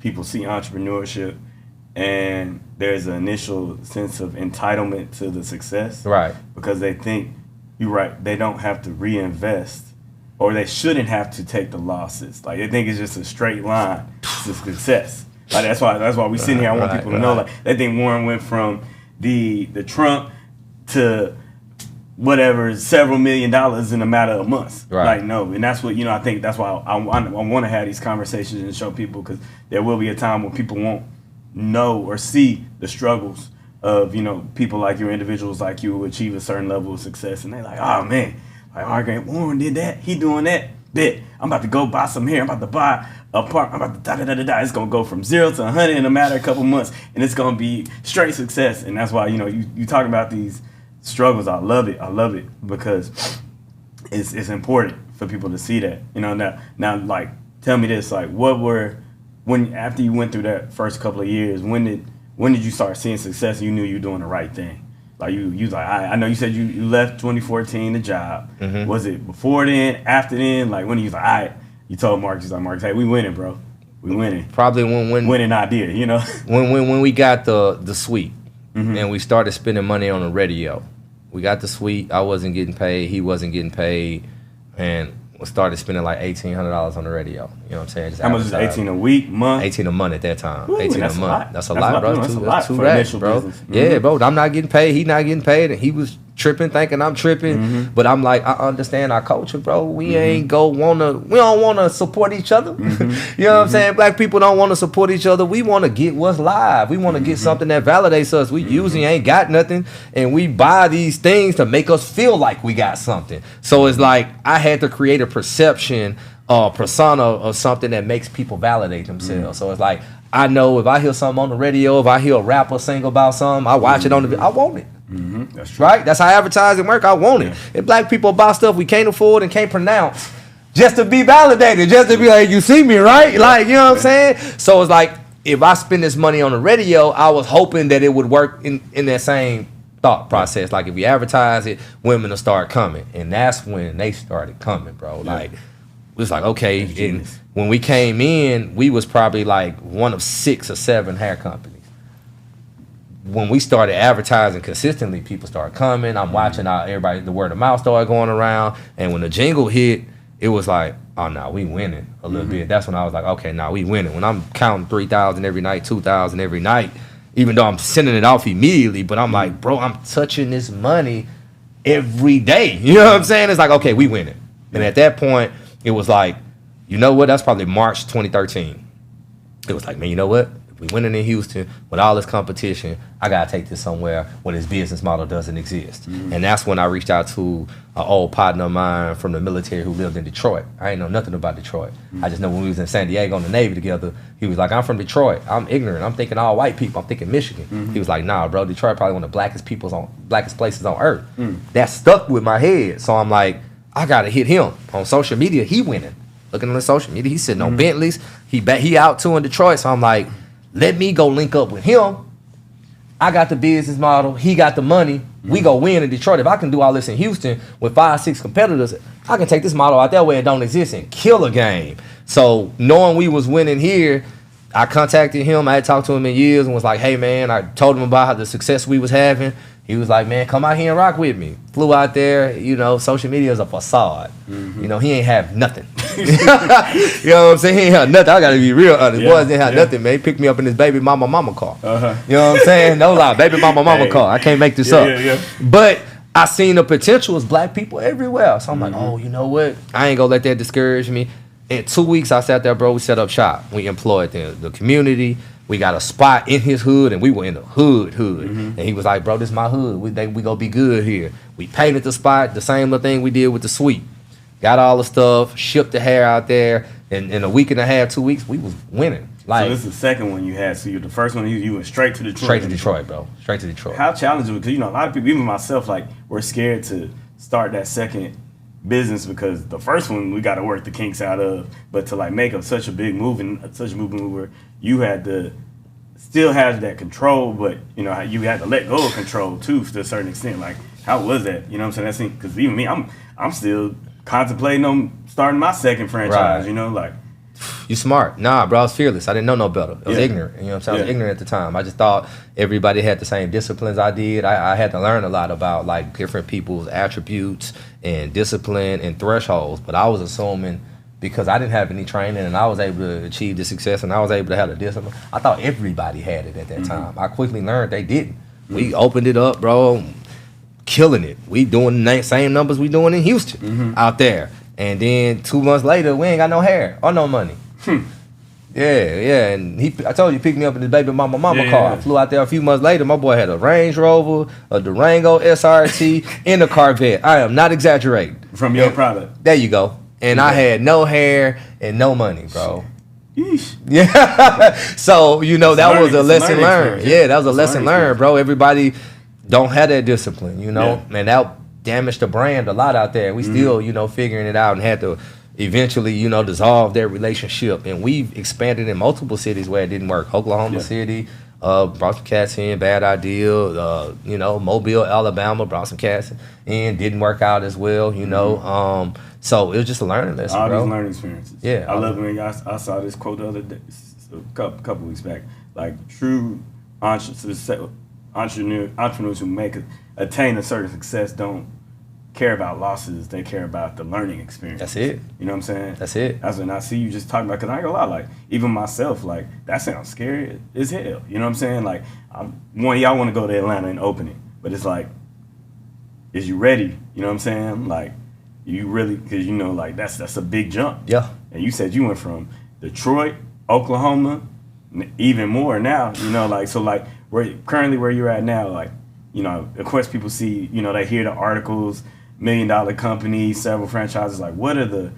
people see entrepreneurship and there's an initial sense of entitlement to the success, right? Because they think you're right. They don't have to reinvest or they shouldn't have to take the losses. Like they think it's just a straight line to success. Like that's why we sitting here. I want people to know, like they think Warren went from the Trump to whatever several $1 million in a matter of months. Right. Like no, and that's what I think. That's why I want to have these conversations and show people, because there will be a time when people won't know or see the struggles of people like you, individuals like you, who achieve a certain level of success, and they're like, oh man, like Warren did that, he doing that. Bet I'm about to go buy some hair. I'm about to buy a park. I'm about to da. It's gonna go from 0 to 100 in a matter of a couple months, and it's gonna be straight success. And that's why you talk about these struggles. I love it because it's important for people to see that. Now like tell me this, like when after you went through that first couple of years, when did you start seeing success and you knew you were doing the right thing? Like you like, I know you said you left 2014 the job. Mm-hmm. Was it before then, after then? Like when you was like, you told Marcus, hey, we winning, bro. We winning. Probably when winning idea, when we got the suite, mm-hmm. and we started spending money on the radio. We got the suite. I wasn't getting paid. He wasn't getting paid, and we started spending like $1,800 on the radio. You know what I'm saying? Just how much is 18 a week, month? 18 a month at that time. Ooh, 18 that's a month. That's a lot, lot, bro. That's a lot Racks, for bro. initial business. Yeah, bro. I'm not getting paid. He not getting paid, and he was tripping, thinking I'm tripping. Mm-hmm. But I'm like, I understand our culture, bro. We mm-hmm. We don't wanna support each other. Mm-hmm. You know what I'm saying? Black people don't want to support each other. We want to get what's live. We want to get something that validates us. We usually ain't got nothing, and we buy these things to make us feel like we got something. So it's like I had to create a perception, persona of something that makes people validate themselves. So it's like, I know if I hear something on the radio, if I hear a rapper sing about something, I watch it on the, I want it. Mm-hmm. That's true. Right? That's how advertising work. I want it. If black people buy stuff we can't afford and can't pronounce, just to be validated, just to be like, you see me, right? Like, you know what I'm saying? So it's like, if I spend this money on the radio, I was hoping that it would work in that same thought process. Like if we advertise it, women will start coming. And that's when they started coming, bro. Like, it was like, okay, and when we came in, we was probably like one of 6 or 7 hair companies. When we started advertising consistently, people started coming. I'm watching everybody, the word of mouth started going around. And when the jingle hit, it was like, oh, no, we winning a little bit. That's when I was like, okay, now we winning. When I'm counting 3,000 every night, 2,000 every night, even though I'm sending it off immediately, but I'm like, bro, I'm touching this money every day. You know what I'm saying? It's like, okay, we winning. And at that point, it was like, you know what? That's probably March 2013. It was like, man, you know what? If we winning in Houston with all this competition, I got to take this somewhere where this business model doesn't exist. Mm-hmm. And that's when I reached out to an old partner of mine from the military who lived in Detroit. I ain't know nothing about Detroit. Mm-hmm. I just know when we was in San Diego in the Navy together, he was like, I'm from Detroit. I'm ignorant. I'm thinking all white people. I'm thinking Michigan. Mm-hmm. He was like, nah, bro, Detroit probably one of the blackest places on earth. Mm. That stuck with my head. So I'm like, I got to hit him. On social media, he winning. Looking on the social media, he's sitting on Bentleys. He out too in Detroit. So I'm like, let me go link up with him. I got the business model. He got the money. We go win in Detroit. If I can do all this in Houston with 5, 6 competitors, I can take this model out that way it don't exist and kill a game. So knowing we was winning here, I contacted him. I had talked to him in years and was like, hey, man, I told him about how the success we was having. He was like, man, come out here and rock with me. Flew out there. Social media is a facade. Mm-hmm. He ain't have nothing. You know what I'm saying? He ain't have nothing. I got to be real honest. Boys didn't have nothing, man. He picked me up in his baby mama car. Uh-huh. You know what I'm saying? No lie. Baby mama car. I can't make this up. Yeah. But I seen the potential as black people everywhere. So I'm like, oh, you know what? I ain't going to let that discourage me. In 2 weeks, I sat there, bro. We set up shop. We employed the community. We got a spot in his hood, and we were in the hood. Mm-hmm. And he was like, bro, this is my hood. We gonna be good here. We painted the spot, the same little thing we did with the suite. Got all the stuff, shipped the hair out there, and in a week and a half, 2 weeks, we was winning. Like, so this is the second one you had. So the first one, you went straight to Detroit. Straight to Detroit, bro. Straight to Detroit. How challenging? Because, a lot of people, even myself, like, we're scared to start that second business because the first one we got to work the kinks out of. But to, like, make such a big move and such a movement where you had to still have that control, but, you had to let go of control, too, to a certain extent. Like, how was that? You know what I'm saying? Because even me, I'm still contemplating on starting my second franchise, like. You smart. Nah, bro, I was fearless. I didn't know no better. I was ignorant. You know what I'm saying? I was ignorant at the time. I just thought everybody had the same disciplines I did. I had to learn a lot about like different people's attributes and discipline and thresholds. But I was assuming because I didn't have any training and I was able to achieve the success and I was able to have the discipline, I thought everybody had it at that time. I quickly learned they didn't. We opened it up, bro, killing it. We doing the same numbers we doing in Houston out there. And then 2 months later, we ain't got no hair or no money. Yeah. And I told you, he picked me up in his baby mama car. I flew out there a few months later. My boy had a Range Rover, a Durango SRT, and a Corvette. I am not exaggerating. From your product. There you go. And I had no hair and no money, bro. Yeesh. Yeah. So, that was a lesson learned. Yeah, that was a lesson learned, bro. Everybody don't have that discipline, and that damaged the brand a lot out there. We still, figuring it out and had to eventually, dissolve their relationship. And we've expanded in multiple cities where it didn't work. Oklahoma City, brought some cats in, bad idea. Mobile, Alabama, brought some cats in, didn't work out as well, So it was just a learning lesson, all bro. these learning experiences. Yeah. I love it. I saw this quote the other day, a couple weeks back. Like, true entrepreneurs who attain a certain success don't care about losses. They care about the learning experience. That's it. You know what I'm saying? That's it. That's when I see you just talking about, because I ain't gonna lie, like, even myself, like, that sounds scary as hell. You know what I'm saying? Like, one of y'all want to go to Atlanta and open it, but it's like, is you ready? You know what I'm saying? Like, you really, because like, that's a big jump. Yeah. And you said you went from Detroit, Oklahoma, even more now, like, so like, where you're at now, like, of course people see, they hear the articles, $1 million company, several franchises, like, what are the,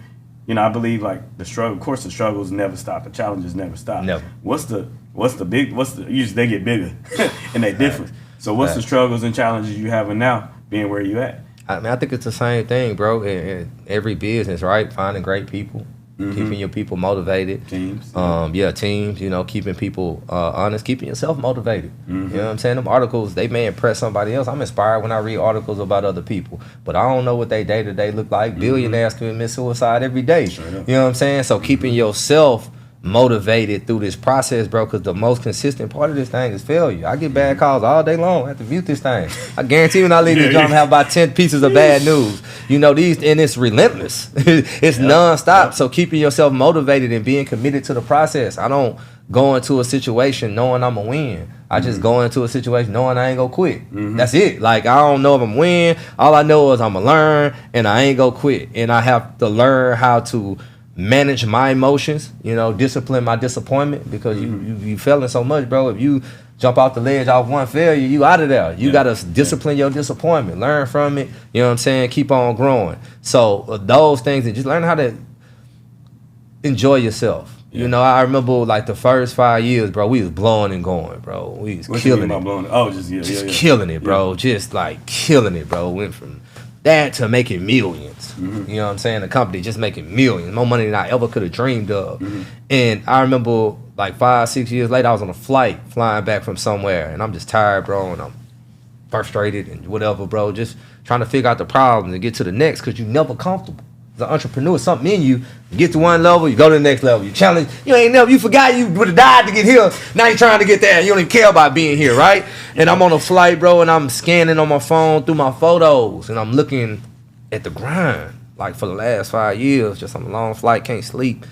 I believe, like, the struggle, of course the struggles never stop, the challenges never stop. Never. Usually they get bigger and they different. So what's the struggles and challenges you having now being where you at? I mean, I think it's the same thing, bro, in every business, right? Finding great people, keeping your people motivated. Teams. Teams, keeping people honest, keeping yourself motivated. You know what I'm saying? Them articles, they may impress somebody else. I'm inspired when I read articles about other people, but I don't know what they day-to-day look like. Billionaires commit suicide every day. You know what I'm saying? So keeping yourself motivated through this process, bro, because the most consistent part of this thing is failure. I get bad calls all day long. I have to mute this thing. I guarantee when I leave this job, I have about 10 pieces of bad news. And it's relentless. It's nonstop. So keeping yourself motivated and being committed to the process. I don't go into a situation knowing I'm going to win. I just go into a situation knowing I ain't going to quit. That's it. Like, I don't know if I'm going to win. All I know is I'm going to learn, and I ain't going to quit. And I have to learn how to manage my emotions, discipline my disappointment, because you failing so much, bro. If you jump off the ledge off one failure, you out of there. You got to discipline your disappointment, learn from it, you know what I'm saying, keep on growing. So those things, and just learn how to enjoy yourself. I remember like the first 5 years, bro, we was blowing and going, bro. We was killing it. Blowing? Oh, killing it, bro. Just like killing it, bro. Went from that to making millions. You know what I'm saying? The company just making millions, more money than I ever could have dreamed of. And I remember like 5-6 years later, I was on a flight flying back from somewhere, and I'm just tired, bro, and I'm frustrated and whatever, bro. Just trying to figure out the problems and get to the next, because you're never comfortable. As an entrepreneur, something in you get to one level, you go to the next level. You challenge, you forgot you would have died to get here. Now you're trying to get there. You don't even care about being here, right? And I'm on a flight, bro, and I'm scanning on my phone through my photos, and I'm looking at the grind, like for the last 5 years, just on a long flight, can't sleep.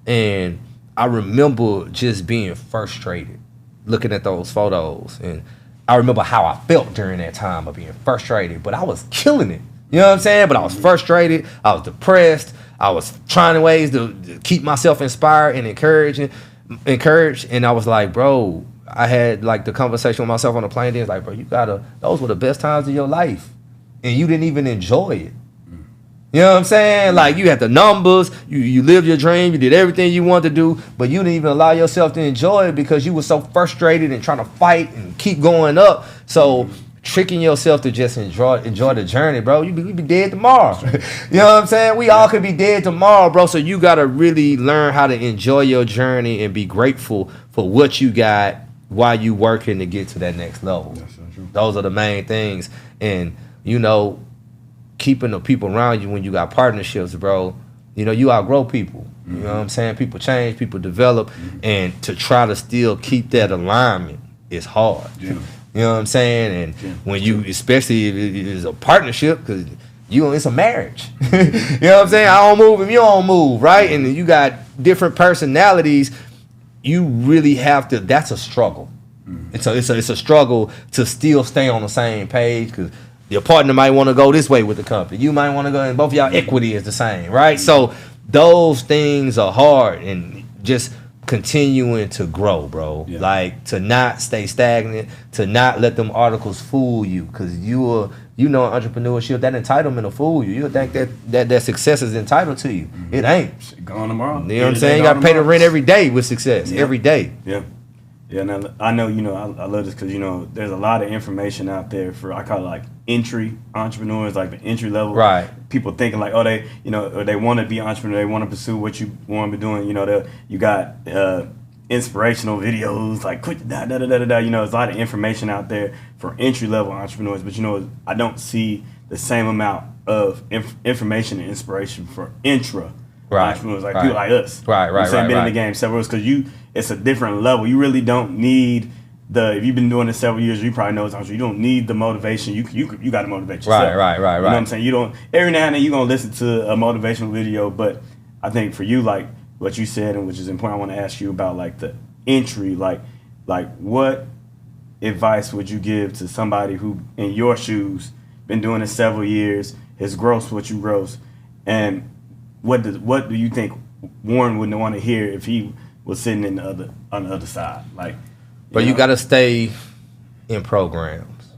And I remember just being frustrated looking at those photos. And I remember how I felt during that time of being frustrated, but I was killing it. You know what I'm saying? But I was frustrated. I was depressed. I was trying ways to keep myself inspired and encouraged. And I was like, bro, I had like the conversation with myself on the plane. It's like, bro, those were the best times of your life. And you didn't even enjoy it. You know what I'm saying? Like, you had the numbers, you lived your dream, you did everything you wanted to do, but you didn't even allow yourself to enjoy it because you were so frustrated and trying to fight and keep going up. So tricking yourself to just enjoy the journey, bro. You be dead tomorrow. You know what I'm saying? We all could be dead tomorrow, bro. So you got to really learn how to enjoy your journey and be grateful for what you got while you working to get to that next level. That's so true. Those are the main things. And, keeping the people around you when you got partnerships, bro, You know, you outgrow people. You know what I'm saying? People change, people develop, and to try to still keep that alignment is hard. Yeah. You know what I'm saying? And when you, especially if it's a partnership, because it's a marriage. You know what I'm saying? I don't move if you don't move, right? And you got different personalities. You really have to. That's a struggle. It's a struggle to still stay on the same page, because your partner might want to go this way with the company. You might want to go, and both of y'all equity is the same, right? So those things are hard, and just continuing to grow, bro. Yeah. Like, to not stay stagnant, to not let them articles fool you, because entrepreneurship, that entitlement will fool you. You'll think that success is entitled to you. It ain't. Shit going tomorrow. You know what I'm saying? You got to pay the rent every day with success. Every day. Yeah. Yeah, now I know, I love this because, there's a lot of information out there for, I call it like entry entrepreneurs, like the entry level. Right. People thinking like, they, or they want to be an entrepreneur, they want to pursue what you want to be doing. You got inspirational videos, like quit there's a lot of information out there for entry level entrepreneurs, but I don't see the same amount of information and inspiration for entrepreneurs, like people like us. Right. Been in the game several years, because it's a different level. You really don't need if you've been doing this several years, you probably know you don't need the motivation. You got to motivate yourself. Right. You know what I'm saying? You don't. Every now and then you're gonna listen to a motivational video, but I think for you, like what you said, and which is important, I want to ask you about like the entry, like what advice would you give to somebody who, in your shoes, been doing this several years, has grossed what you gross, and what do you think Warren wouldn't want to hear if he was sitting on the other side? But you got to stay in programs.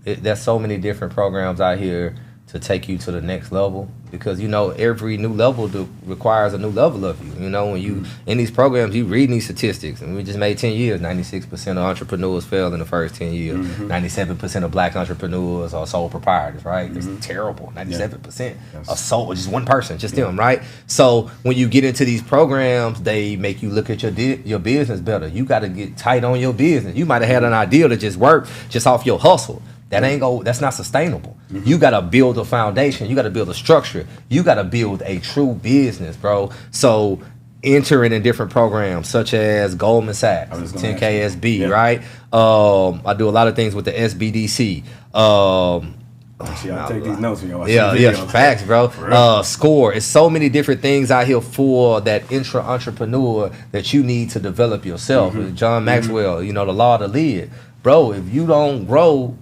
There's so many different programs out here to take you to the next level, because every new level requires a new level of you. When you in these programs, you read these statistics, and we just made 10 years. 96% of entrepreneurs fail in the first 10 years. 97% of black entrepreneurs are sole proprietors, right? It's terrible. 97% of sole, just one person, just them, right? So when you get into these programs, they make you look at your business better. You got to get tight on your business. You might have had an idea to just work just off your hustle. That's not sustainable. You got to build a foundation. You got to build a structure. You got to build a true business, bro. So entering in different programs such as Goldman Sachs, 10KSB, right? I do a lot of things with the SBDC. I'll take these notes when y'all watch videos. Facts, bro. Score. It's so many different things out here for that entrepreneur that you need to develop yourself. John Maxwell, the law of the lid. Bro, if you don't grow,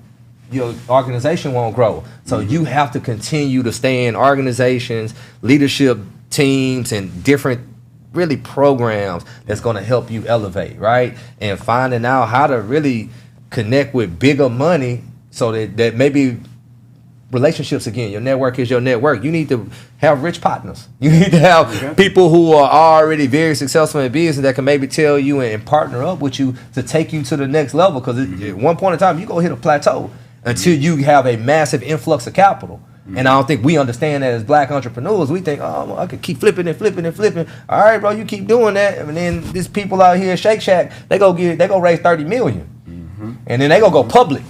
your organization won't grow. So you have to continue to stay in organizations, leadership teams, and different really programs that's going to help you elevate, right? And finding out how to really connect with bigger money, so that maybe relationships, again, your network is your network. You need to have rich partners. You need to have people who are already very successful in business that can maybe tell you and partner up with you to take you to the next level, because at one point in time, you're going to hit a plateau until you have a massive influx of capital. And I don't think we understand that as black entrepreneurs. We think, I could keep flipping and flipping and flipping. All right, bro, you keep doing that. And then these people out here at Shake Shack, they go raise $30 million. And then they go public.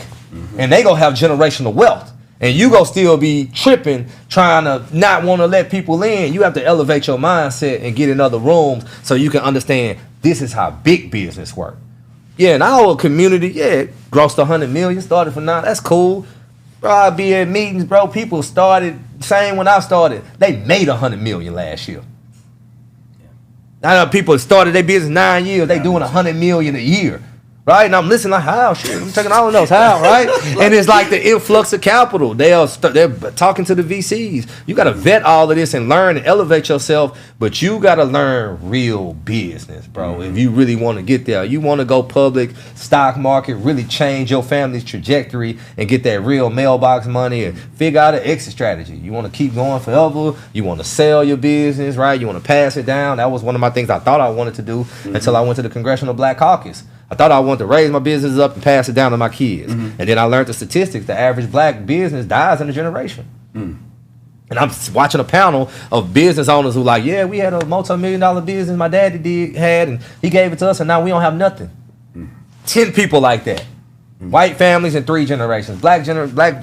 And they go have generational wealth. And you go still be tripping, trying to not want to let people in. You have to elevate your mindset and get in other rooms so you can understand this is how big business works. Yeah, in our community, grossed 100 million, started from 9. That's cool. Bro, I be at meetings, bro. People started, same when I started. They made 100 million last year. I know people started their business 9 years. They doing 100 million a year. Right? And I'm listening like, how? Shit, I'm taking all of those. How? Right? And it's like the influx of capital. They're talking to the VCs. You got to vet all of this and learn and elevate yourself, but you got to learn real business, bro. If you really want to get there, you want to go public, stock market, really change your family's trajectory and get that real mailbox money and figure out an exit strategy. You want to keep going forever. You want to sell your business, right? You want to pass it down. That was one of my things I thought I wanted to do until I went to the Congressional Black Caucus. I thought I wanted to raise my business up and pass it down to my kids. And then I learned the statistics. The average black business dies in a generation. And I'm watching a panel of business owners who like, yeah, we had a multi-million-dollar business my daddy had, and he gave it to us, and now we don't have nothing. 10 people like that. White families in 3 generations. Black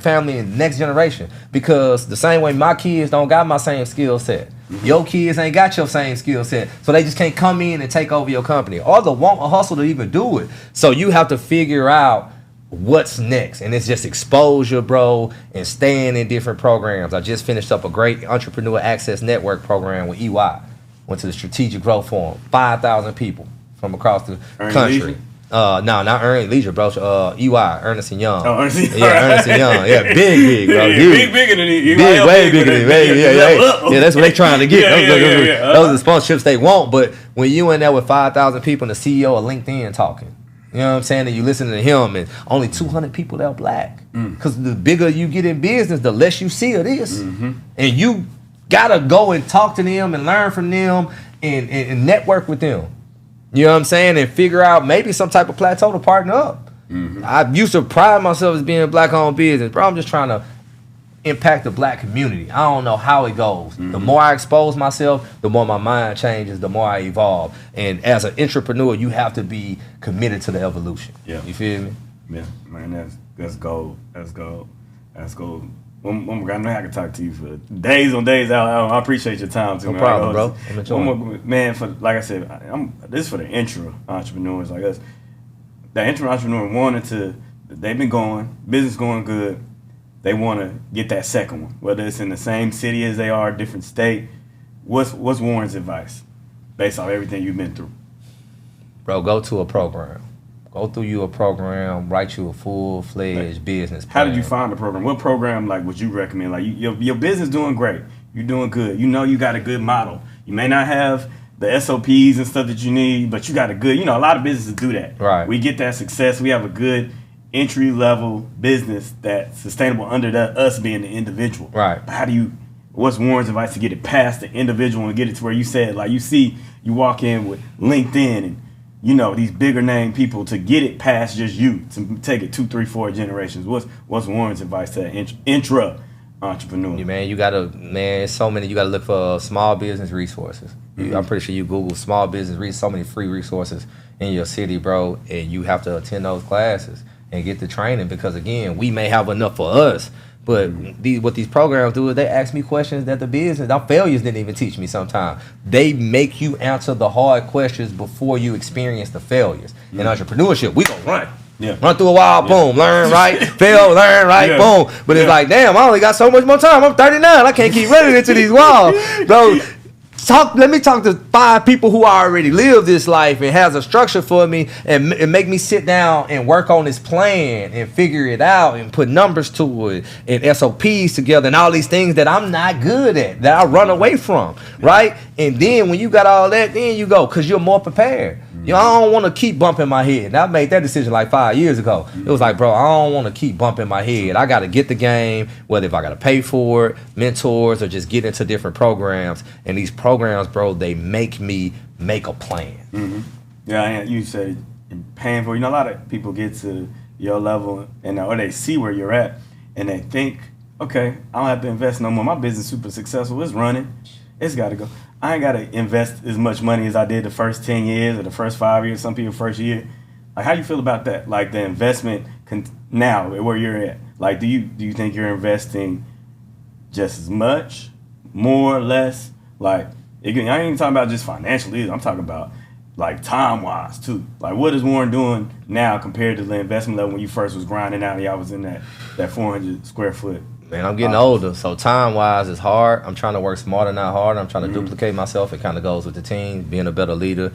family in next generation. Because the same way my kids don't got my same skill set. Your kids ain't got your same skill set, so they just can't come in and take over your company or the want a hustle to even do it. So you have to figure out what's next, and it's just exposure, bro, and staying in different programs. I just finished up a great entrepreneur access network program with EY. Went to the Strategic Growth Forum, 5,000 people from across the country. No, not Earning Leisure, bro. EY, Ernest & Young. Oh, Ernest & Young. Yeah, Ernest & Young. Yeah, big, bro. Big, bigger than you. Big, way bigger than me. Yeah, that's what they trying to get. Those are the sponsorships they want. But when you in there with 5,000 people and the CEO of LinkedIn talking, you know what I'm saying, and you listen to him, and only 200 people that are black. Because the bigger you get in business, the less you see of this. And you got to go and talk to them and learn from them and network with them. You know what I'm saying? And figure out maybe some type of plateau to partner up. I used to pride myself as being a black-owned business. Bro, I'm just trying to impact the black community. I don't know how it goes. The more I expose myself, the more my mind changes, the more I evolve. And as an entrepreneur, you have to be committed to the evolution. Yeah. You feel me? Yeah, man, that's gold. That's gold. That's gold. I know I can talk to you for days on days out. I appreciate your time too. No problem, bro. I'm enjoying man, for like I said, this is for the intro entrepreneurs like us. The intro entrepreneur they've been going, business going good. They want to get that second one, whether it's in the same city as they are, different state. What's Warren's advice based on everything you've been through? Bro, go to a program. Go through you a program, write you a full-fledged business plan. How did you find the program? What program would you recommend? Like your business doing great. You're doing good. You know you got a good model. You may not have the SOPs and stuff that you need, but you got a good, a lot of businesses do that. Right. We get that success. We have a good entry-level business that's sustainable under us being the individual. Right. But what's Warren's advice to get it past the individual and get it to where you said, like you walk in with LinkedIn and these bigger name people to get it past just you, to take it 2, 3, 4 generations. What's Warren's advice to that intra entrepreneur? Yeah, man, so many. You got to look for small business resources. I'm pretty sure you Google small business, so many free resources in your city, bro, and you have to attend those classes and get the training because, again, we may have enough for us, but what these programs do is they ask me questions that our failures didn't even teach me sometimes. They make you answer the hard questions before you experience the failures. In entrepreneurship, we gonna run. Yeah. Run through a wall, boom, learn right, fail, learn right, boom. But it's like, damn, I only got so much more time. I'm 39. I can't keep running into these walls. Bro, let me talk to 5 people who already live this life and has a structure for me and make me sit down and work on this plan and figure it out and put numbers to it and SOPs together and all these things that I'm not good at, that I run away from, right? And then when you got all that, then you go because you're more prepared. I don't want to keep bumping my head. And I made that decision like 5 years ago. It was like, bro, I don't want to keep bumping my head. I got to get the game, whether if I got to pay for it, mentors, or just get into different programs. And these programs, bro, they make me make a plan. Yeah, you said paying for it. A lot of people get to your level or they see where you're at and they think, okay, I don't have to invest no more. My business is super successful. It's running. It's got to go. I ain't got to invest as much money as I did the first 10 years or the first 5 years, some people first year. Like, how do you feel about that? Like, the investment now, where you're at. Like, do you think you're investing just as much, more, less? Like, I ain't even talking about just financially either. I'm talking about, like, time-wise, too. Like, what is Warren doing now compared to the investment level when you first was grinding out and y'all was in that 400 square foot? Man, I'm getting older, so time-wise it's hard. I'm trying to work smarter, not harder. I'm trying to duplicate myself. It kind of goes with the team, being a better leader,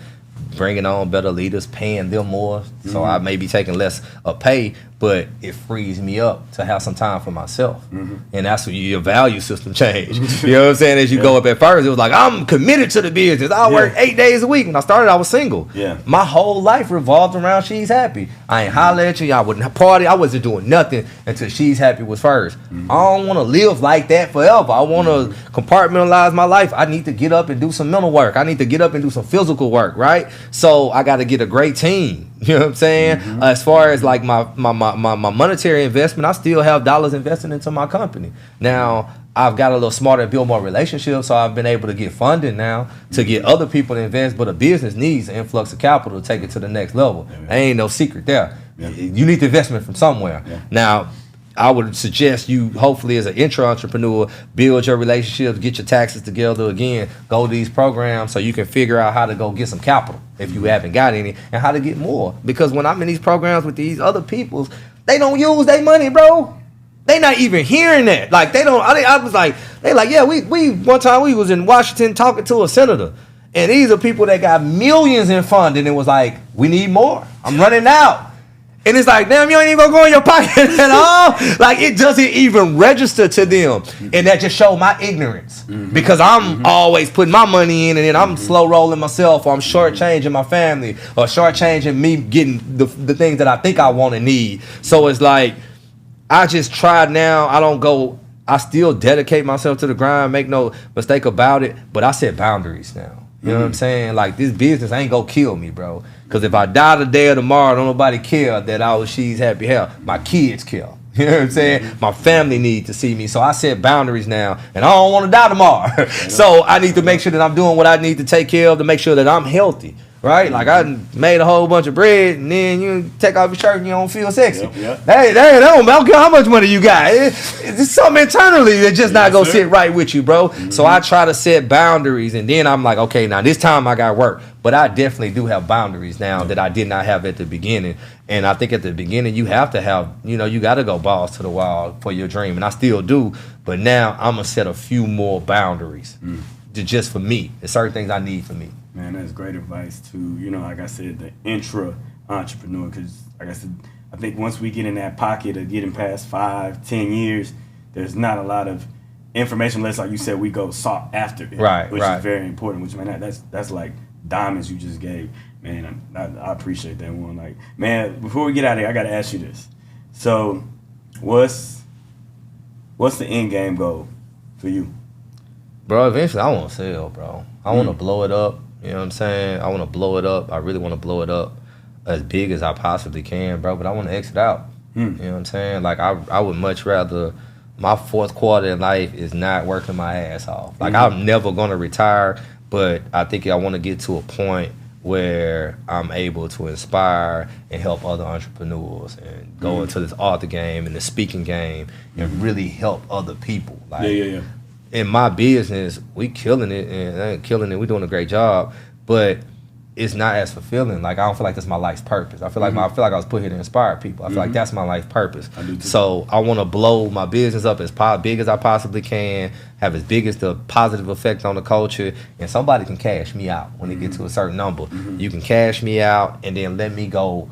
bringing on better leaders, paying them more. So I may be taking less of pay, but it frees me up to have some time for myself. And that's when your value system change. You know what I'm saying? As you go up at first, it was like, I'm committed to the business. I work 8 days a week. When I started, I was single. My whole life revolved around she's happy. I ain't holler at you. I wouldn't party. I wasn't doing nothing until she's happy was first. I don't want to live like that forever. I want to compartmentalize my life. I need to get up and do some mental work. I need to get up and do some physical work, right? So I got to get a great team. You know what I'm saying? As far as like my monetary investment, I still have dollars invested into my company. Now, I've got a little smarter and build more relationships, so I've been able to get funding now to get other people to invest, but a business needs an influx of capital to take it to the next level. There ain't no secret there. You need the investment from somewhere. Now, I would suggest you, hopefully, as an intro entrepreneur, build your relationships, get your taxes together again, go to these programs so you can figure out how to go get some capital if you haven't got any, and how to get more. Because when I'm in these programs with these other peoples, they don't use their money, bro. They not even hearing that. Like, they don't. I was like, they like, yeah, we one time we was in Washington talking to a senator, and these are people that got millions in funding, and it was like, we need more. I'm running out. And it's like, damn, you ain't even gonna go in your pocket at all. Like, it doesn't even register to them. And that just showed my ignorance. Because I'm always putting my money in, and then I'm slow rolling myself, or I'm shortchanging my family, or shortchanging me getting the things that I think I want and need. So it's like, I just try now. I still dedicate myself to the grind, make no mistake about it, but I set boundaries now. You know what I'm saying? Like, this business ain't gonna kill me, bro. Because if I die today or tomorrow, don't nobody care that I was She's Happy Hell. My kids care. You know what I'm saying? My family need to see me. So I set boundaries now, and I don't want to die tomorrow. So I need to make sure that I'm doing what I need to take care of to make sure that I'm healthy. Right? Like, I made a whole bunch of bread, and then you take off your shirt and you don't feel sexy. Hey, I don't care how much money you got. It's something internally that's just not going to sit right with you, bro. So I try to set boundaries, and then I'm like, okay, now this time I got work. But I definitely do have boundaries now that I did not have at the beginning. And I think at the beginning you have to have, you got to go balls to the wall for your dream. And I still do. But now I'm going to set a few more boundaries just for me. There's certain things I need for me. Man, that's great advice to, like I said, the intra entrepreneur. Because, like I said, I think once we get in that pocket of getting past 5-10 years, there's not a lot of information unless, like you said, we go sought after it. Which is very important. Which, man, that's like diamonds you just gave. Man, I appreciate that one. Like, man, before we get out of here, I got to ask you this. So, what's the end game goal for you? Bro, eventually I want to sell, bro. I want to blow it up. You know what I'm saying? I want to blow it up. I really want to blow it up as big as I possibly can, bro. But I want to exit out. You know what I'm saying? Like, I would much rather, my fourth quarter in life is not working my ass off. Like, I'm never going to retire, but I think I want to get to a point where I'm able to inspire and help other entrepreneurs and go into this author game and the speaking game and really help other people. Like, in my business, we killing it, we're doing a great job, but it's not as fulfilling. Like, I don't feel like that's my life's purpose. I feel like I was put here to inspire people. I feel like that's my life purpose. I do too. So I want to blow my business up as big as I possibly can, have as big as the positive effect on the culture, and somebody can cash me out when they get to a certain number. You can cash me out and then let me go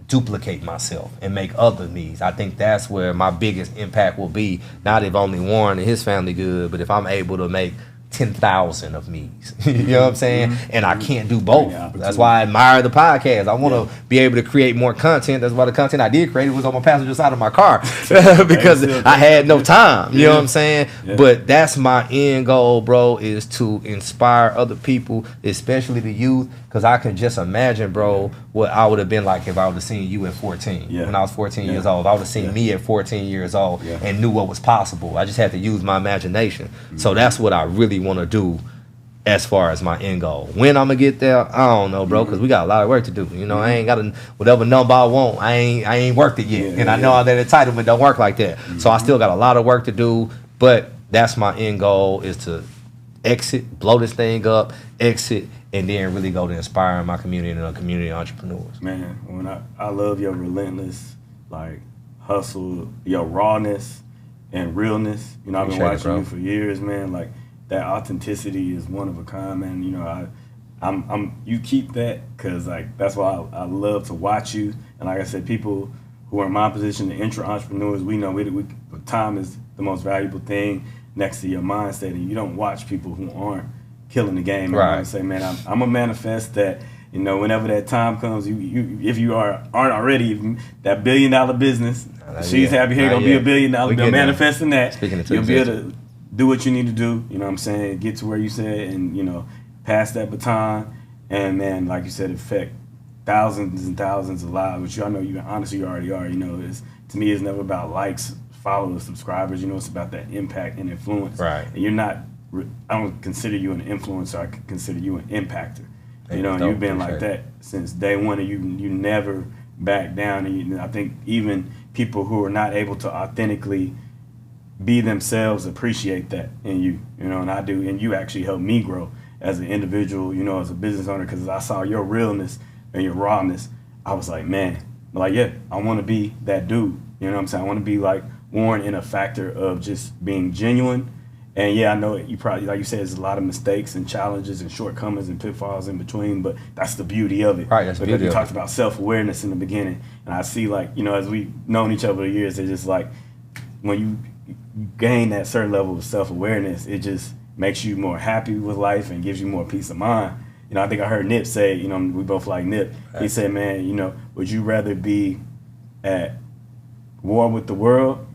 duplicate myself and make other me's. I think that's where my biggest impact will be. Not if only Warren and his family good, but if I'm able to make 10,000 of me's. You know what I'm saying? And I can't do both. That's why I admire the podcast. I want to be able to create more content. That's why the content I did create was on my passenger side of my car because I had no time. You know what I'm saying? But that's my end goal, bro, is to inspire other people, especially the youth, because I can just imagine, bro, what I would have been like if I would have seen you at 14. When I was 14 years old. If I would have seen me at 14 years old and knew what was possible. I just had to use my imagination. So that's what I really want to do as far as my end goal. When I'm gonna get there, I don't know, bro, because we got a lot of work to do. I ain't got whatever number I want. I ain't worked it yet, and I know that entitlement don't work like that. So I still got a lot of work to do. But that's my end goal, is to exit, blow this thing up, exit, and then really go to inspiring my community and the community entrepreneurs. Man, when I love your relentless, like, hustle, your rawness and realness. I've been watching you for years, man. Like, that authenticity is one of a kind, man. I'm you keep that, because, like, that's why I love to watch you. And like I said, people who are in my position, the intra entrepreneurs, we know time is the most valuable thing next to your mindset, and you don't watch people who aren't killing the game. And say, man, I'm gonna manifest that. Whenever that time comes, you if you aren't already that $1 billion business, She's Happy Hair gonna be $1 billion. You're manifesting that. You'll be able to do what you need to do. You know what I'm saying? Get to where you said, and pass that baton, and, man, like you said, affect thousands and thousands of lives. Which I know you already are. To me, it's never about likes, followers, subscribers. It's about that impact and influence. And you're not. I don't consider you an influencer. I consider you an impactor. And you've been like that since day one, and you never back down. And I think even people who are not able to authentically be themselves appreciate that in you, you know, and I do, and you actually helped me grow as an individual, you know, as a business owner, because I saw your realness and your rawness. I was like, man, like, yeah, I want to be that dude, you know what I'm saying? I want to be like Warren in a factor of just being genuine. And yeah, I know you probably, like you said, there's a lot of mistakes and challenges and shortcomings and pitfalls in between, but that's the beauty of it. Right, that's the beauty of it. You talked about self-awareness in the beginning, and I see, like, you know, as we've known each other for years, it's just like when you gain that certain level of self-awareness, it just makes you more happy with life and gives you more peace of mind. You know, I think I heard Nip say, you know, we both like Nip. Right. He said, man, you know, would you rather be at war with the world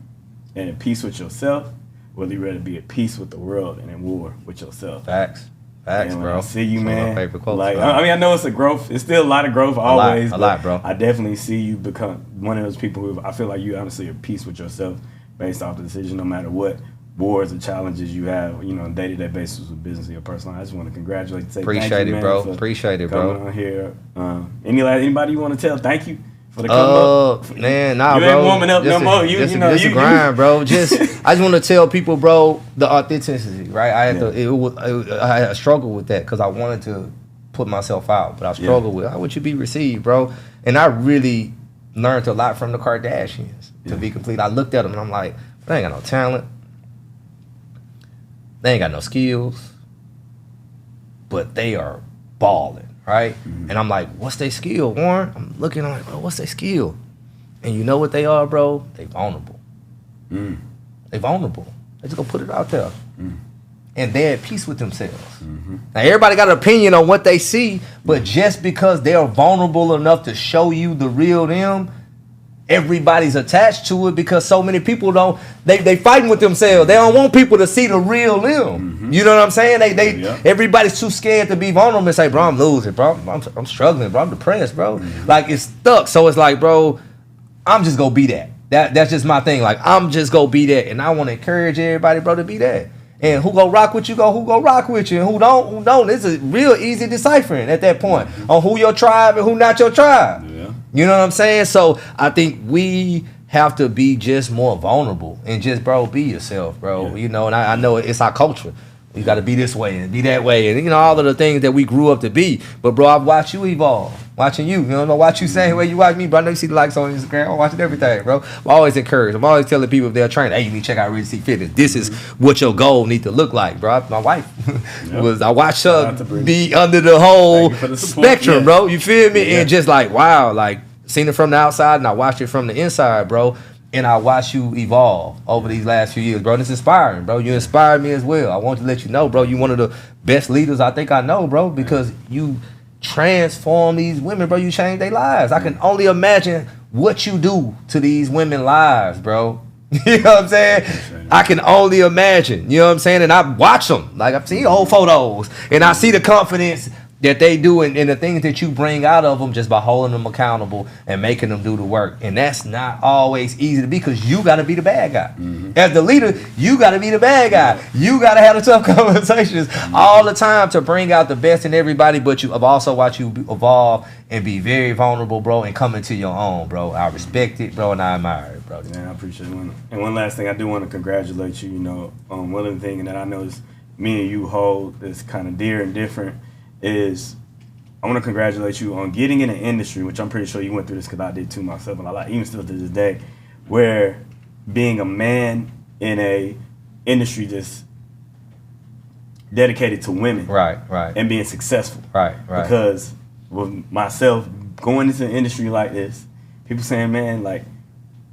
and at peace with yourself, or would you rather be at peace with the world and at war with yourself? Facts, and bro. I see you, man. My favorite quotes, like, man. I mean, I know it's a growth. It's still a lot of growth always. A lot, bro. I definitely see you become one of those people who I feel like you honestly are at peace with yourself based off the decision, no matter what wars and challenges you have, you know, on a day-to-day basis with business or your personal life. I just want to congratulate you. Say Appreciate thank you, it, man, bro. Appreciate it, bro. Coming on here. Anybody you want to tell thank you for the come up? Man, nah, you bro. ain't warming up no more. You know, you grind, bro. Just I just want to tell people, bro, the authenticity, right? I had I had a struggle with that because I wanted to put myself out, but I struggled with how would you be received, bro? And I really learned a lot from the Kardashians. To be complete, I looked at them and I'm like, they ain't got no talent. They ain't got no skills, but they are balling, right? Mm-hmm. And I'm like, what's their skill, Warren? I'm looking, I'm like, bro, what's their skill? And you know what they are, bro? They vulnerable. Mm. They vulnerable. They just gonna put it out there. Mm. And they're at peace with themselves. Mm-hmm. Now, everybody got an opinion on what they see, but just because they're vulnerable enough to show you the real them, everybody's attached to it because so many people don't. They fighting with themselves. They don't want people to see the real them. Mm-hmm. You know what I'm saying? Everybody's too scared to be vulnerable and say, "Bro, I'm losing, bro. I'm struggling, bro. I'm depressed, bro." Mm-hmm. Like it's stuck. So it's like, bro, I'm just gonna be that. That's just my thing. Like I'm just gonna be that, and I want to encourage everybody, bro, to be that. And who go rock with you, who go rock with you, and who don't. It's a real easy deciphering at that point on who your tribe and who not your tribe. Yeah. You know what I'm saying? So I think we have to be just more vulnerable and just, bro, be yourself, bro. Yeah. You know, and I know it's our culture. You got to be this way and be that way, and you know all of the things that we grew up to be. But bro, I've watched you evolve, watching you. You know, watch you same way you watch me, bro. I know you see the likes on Instagram. I'm watching everything, bro. I'm always encouraged. I'm always telling people if they're training, hey, you need to check out Ready to See Fitness. This is what your goal need to look like, bro. My wife I watched her be under the whole spectrum, bro. You feel me? Yeah. And just like wow, like seen it from the outside, and I watched it from the inside, bro. And I watch you evolve over these last few years, bro. And it's inspiring, bro. You inspired me as well. I want to let you know, bro, you one of the best leaders I think I know, bro, because you transform these women, bro. You change their lives. I can only imagine what you do to these women's lives, bro. You know what I'm saying? I can only imagine. You know what I'm saying? And I watch them. Like I've seen old photos, and I see the confidence that they do and the things that you bring out of them just by holding them accountable and making them do the work. And that's not always easy to be because you got to be the bad guy. Mm-hmm. As the leader, you got to be the bad guy. You got to have the tough conversations all the time to bring out the best in everybody, but you have also watched you evolve and be very vulnerable, bro, and come into your own, bro. I respect it, bro, and I admire it, bro. Yeah, I appreciate it. And one last thing, I do want to congratulate you, you know, on one of the things that I know is me and you hold that's kind of dear and different is I want to congratulate you on getting in an industry, which I'm pretty sure you went through this because I did too myself, and I like even still to this day, where being a man in a industry just dedicated to women, right, and being successful, right. Because with myself going into an industry like this, people saying, man, like,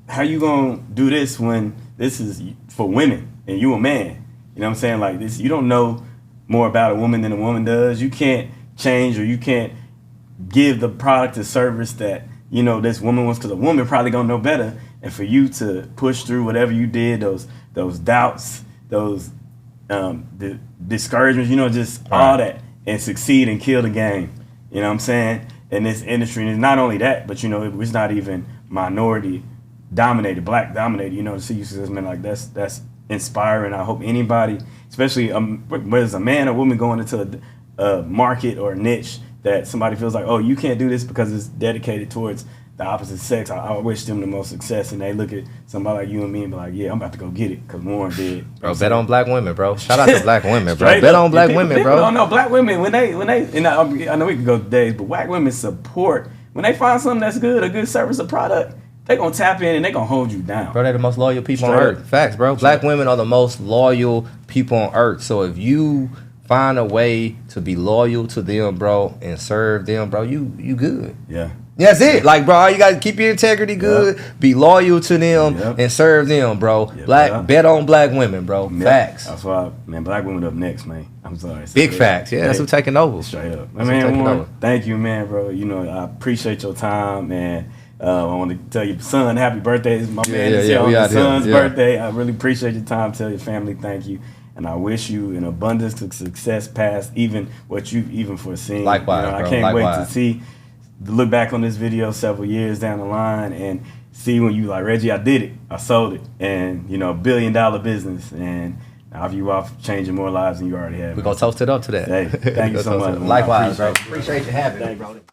how you gonna do this when this is for women and you a man? You know what I'm saying? Like this, you don't know more about a woman than a woman does. You can't change or you can't give the product or service that, you know, this woman wants because a woman probably gonna know better. And for you to push through whatever you did, those doubts, those the discouragements, you know, just all that, and succeed and kill the game. You know what I'm saying? In this industry, and it's not only that, but you know, it's not even minority dominated, black dominated. You know, to see you success, man, like that's inspiring. I hope anybody, especially whether it's a man or woman going into a market or a niche that somebody feels like, oh, you can't do this because it's dedicated towards the opposite sex, I wish them the most success, and they look at somebody like you and me and be like, yeah, I'm about to go get it, because Warren did. Bro, bet on black women, bro. Shout out to black women, bro. Straight Bet up. on black women, People bro. don't know black women when they and I know we can go days, but black women support when they find something that's good, a good service or product. They gonna tap in and they gonna hold you down. Bro, they're the most loyal people on Straight earth. up. Facts, bro. Black women are the most loyal people on earth. So if you find a way to be loyal to them, bro, and serve them, bro, you good. Yeah. That's it. Like, bro, you gotta keep your integrity good, be loyal to them, and serve them, bro. Bet on black women, bro. Yep. Facts. That's why, man, black women up next, man. I'm sorry. Big facts. Yeah, that's who taking over. Straight up. Man, Warren, thank you, man, bro. You know, I appreciate your time, man. I want to tell your son happy birthday. My man is here on his son's birthday. I really appreciate your time. Tell your family thank you. And I wish you an abundance of success past even what you've even foreseen. Likewise, you know, bro. I can't wait to look back on this video several years down the line and see when you like, Reggie, I did it. I sold it. And, you know, $1 billion business. And now you off changing more lives than you already have. We're going to toast it up to that. Hey, thank you so much. Likewise, bro. Appreciate you having me, bro.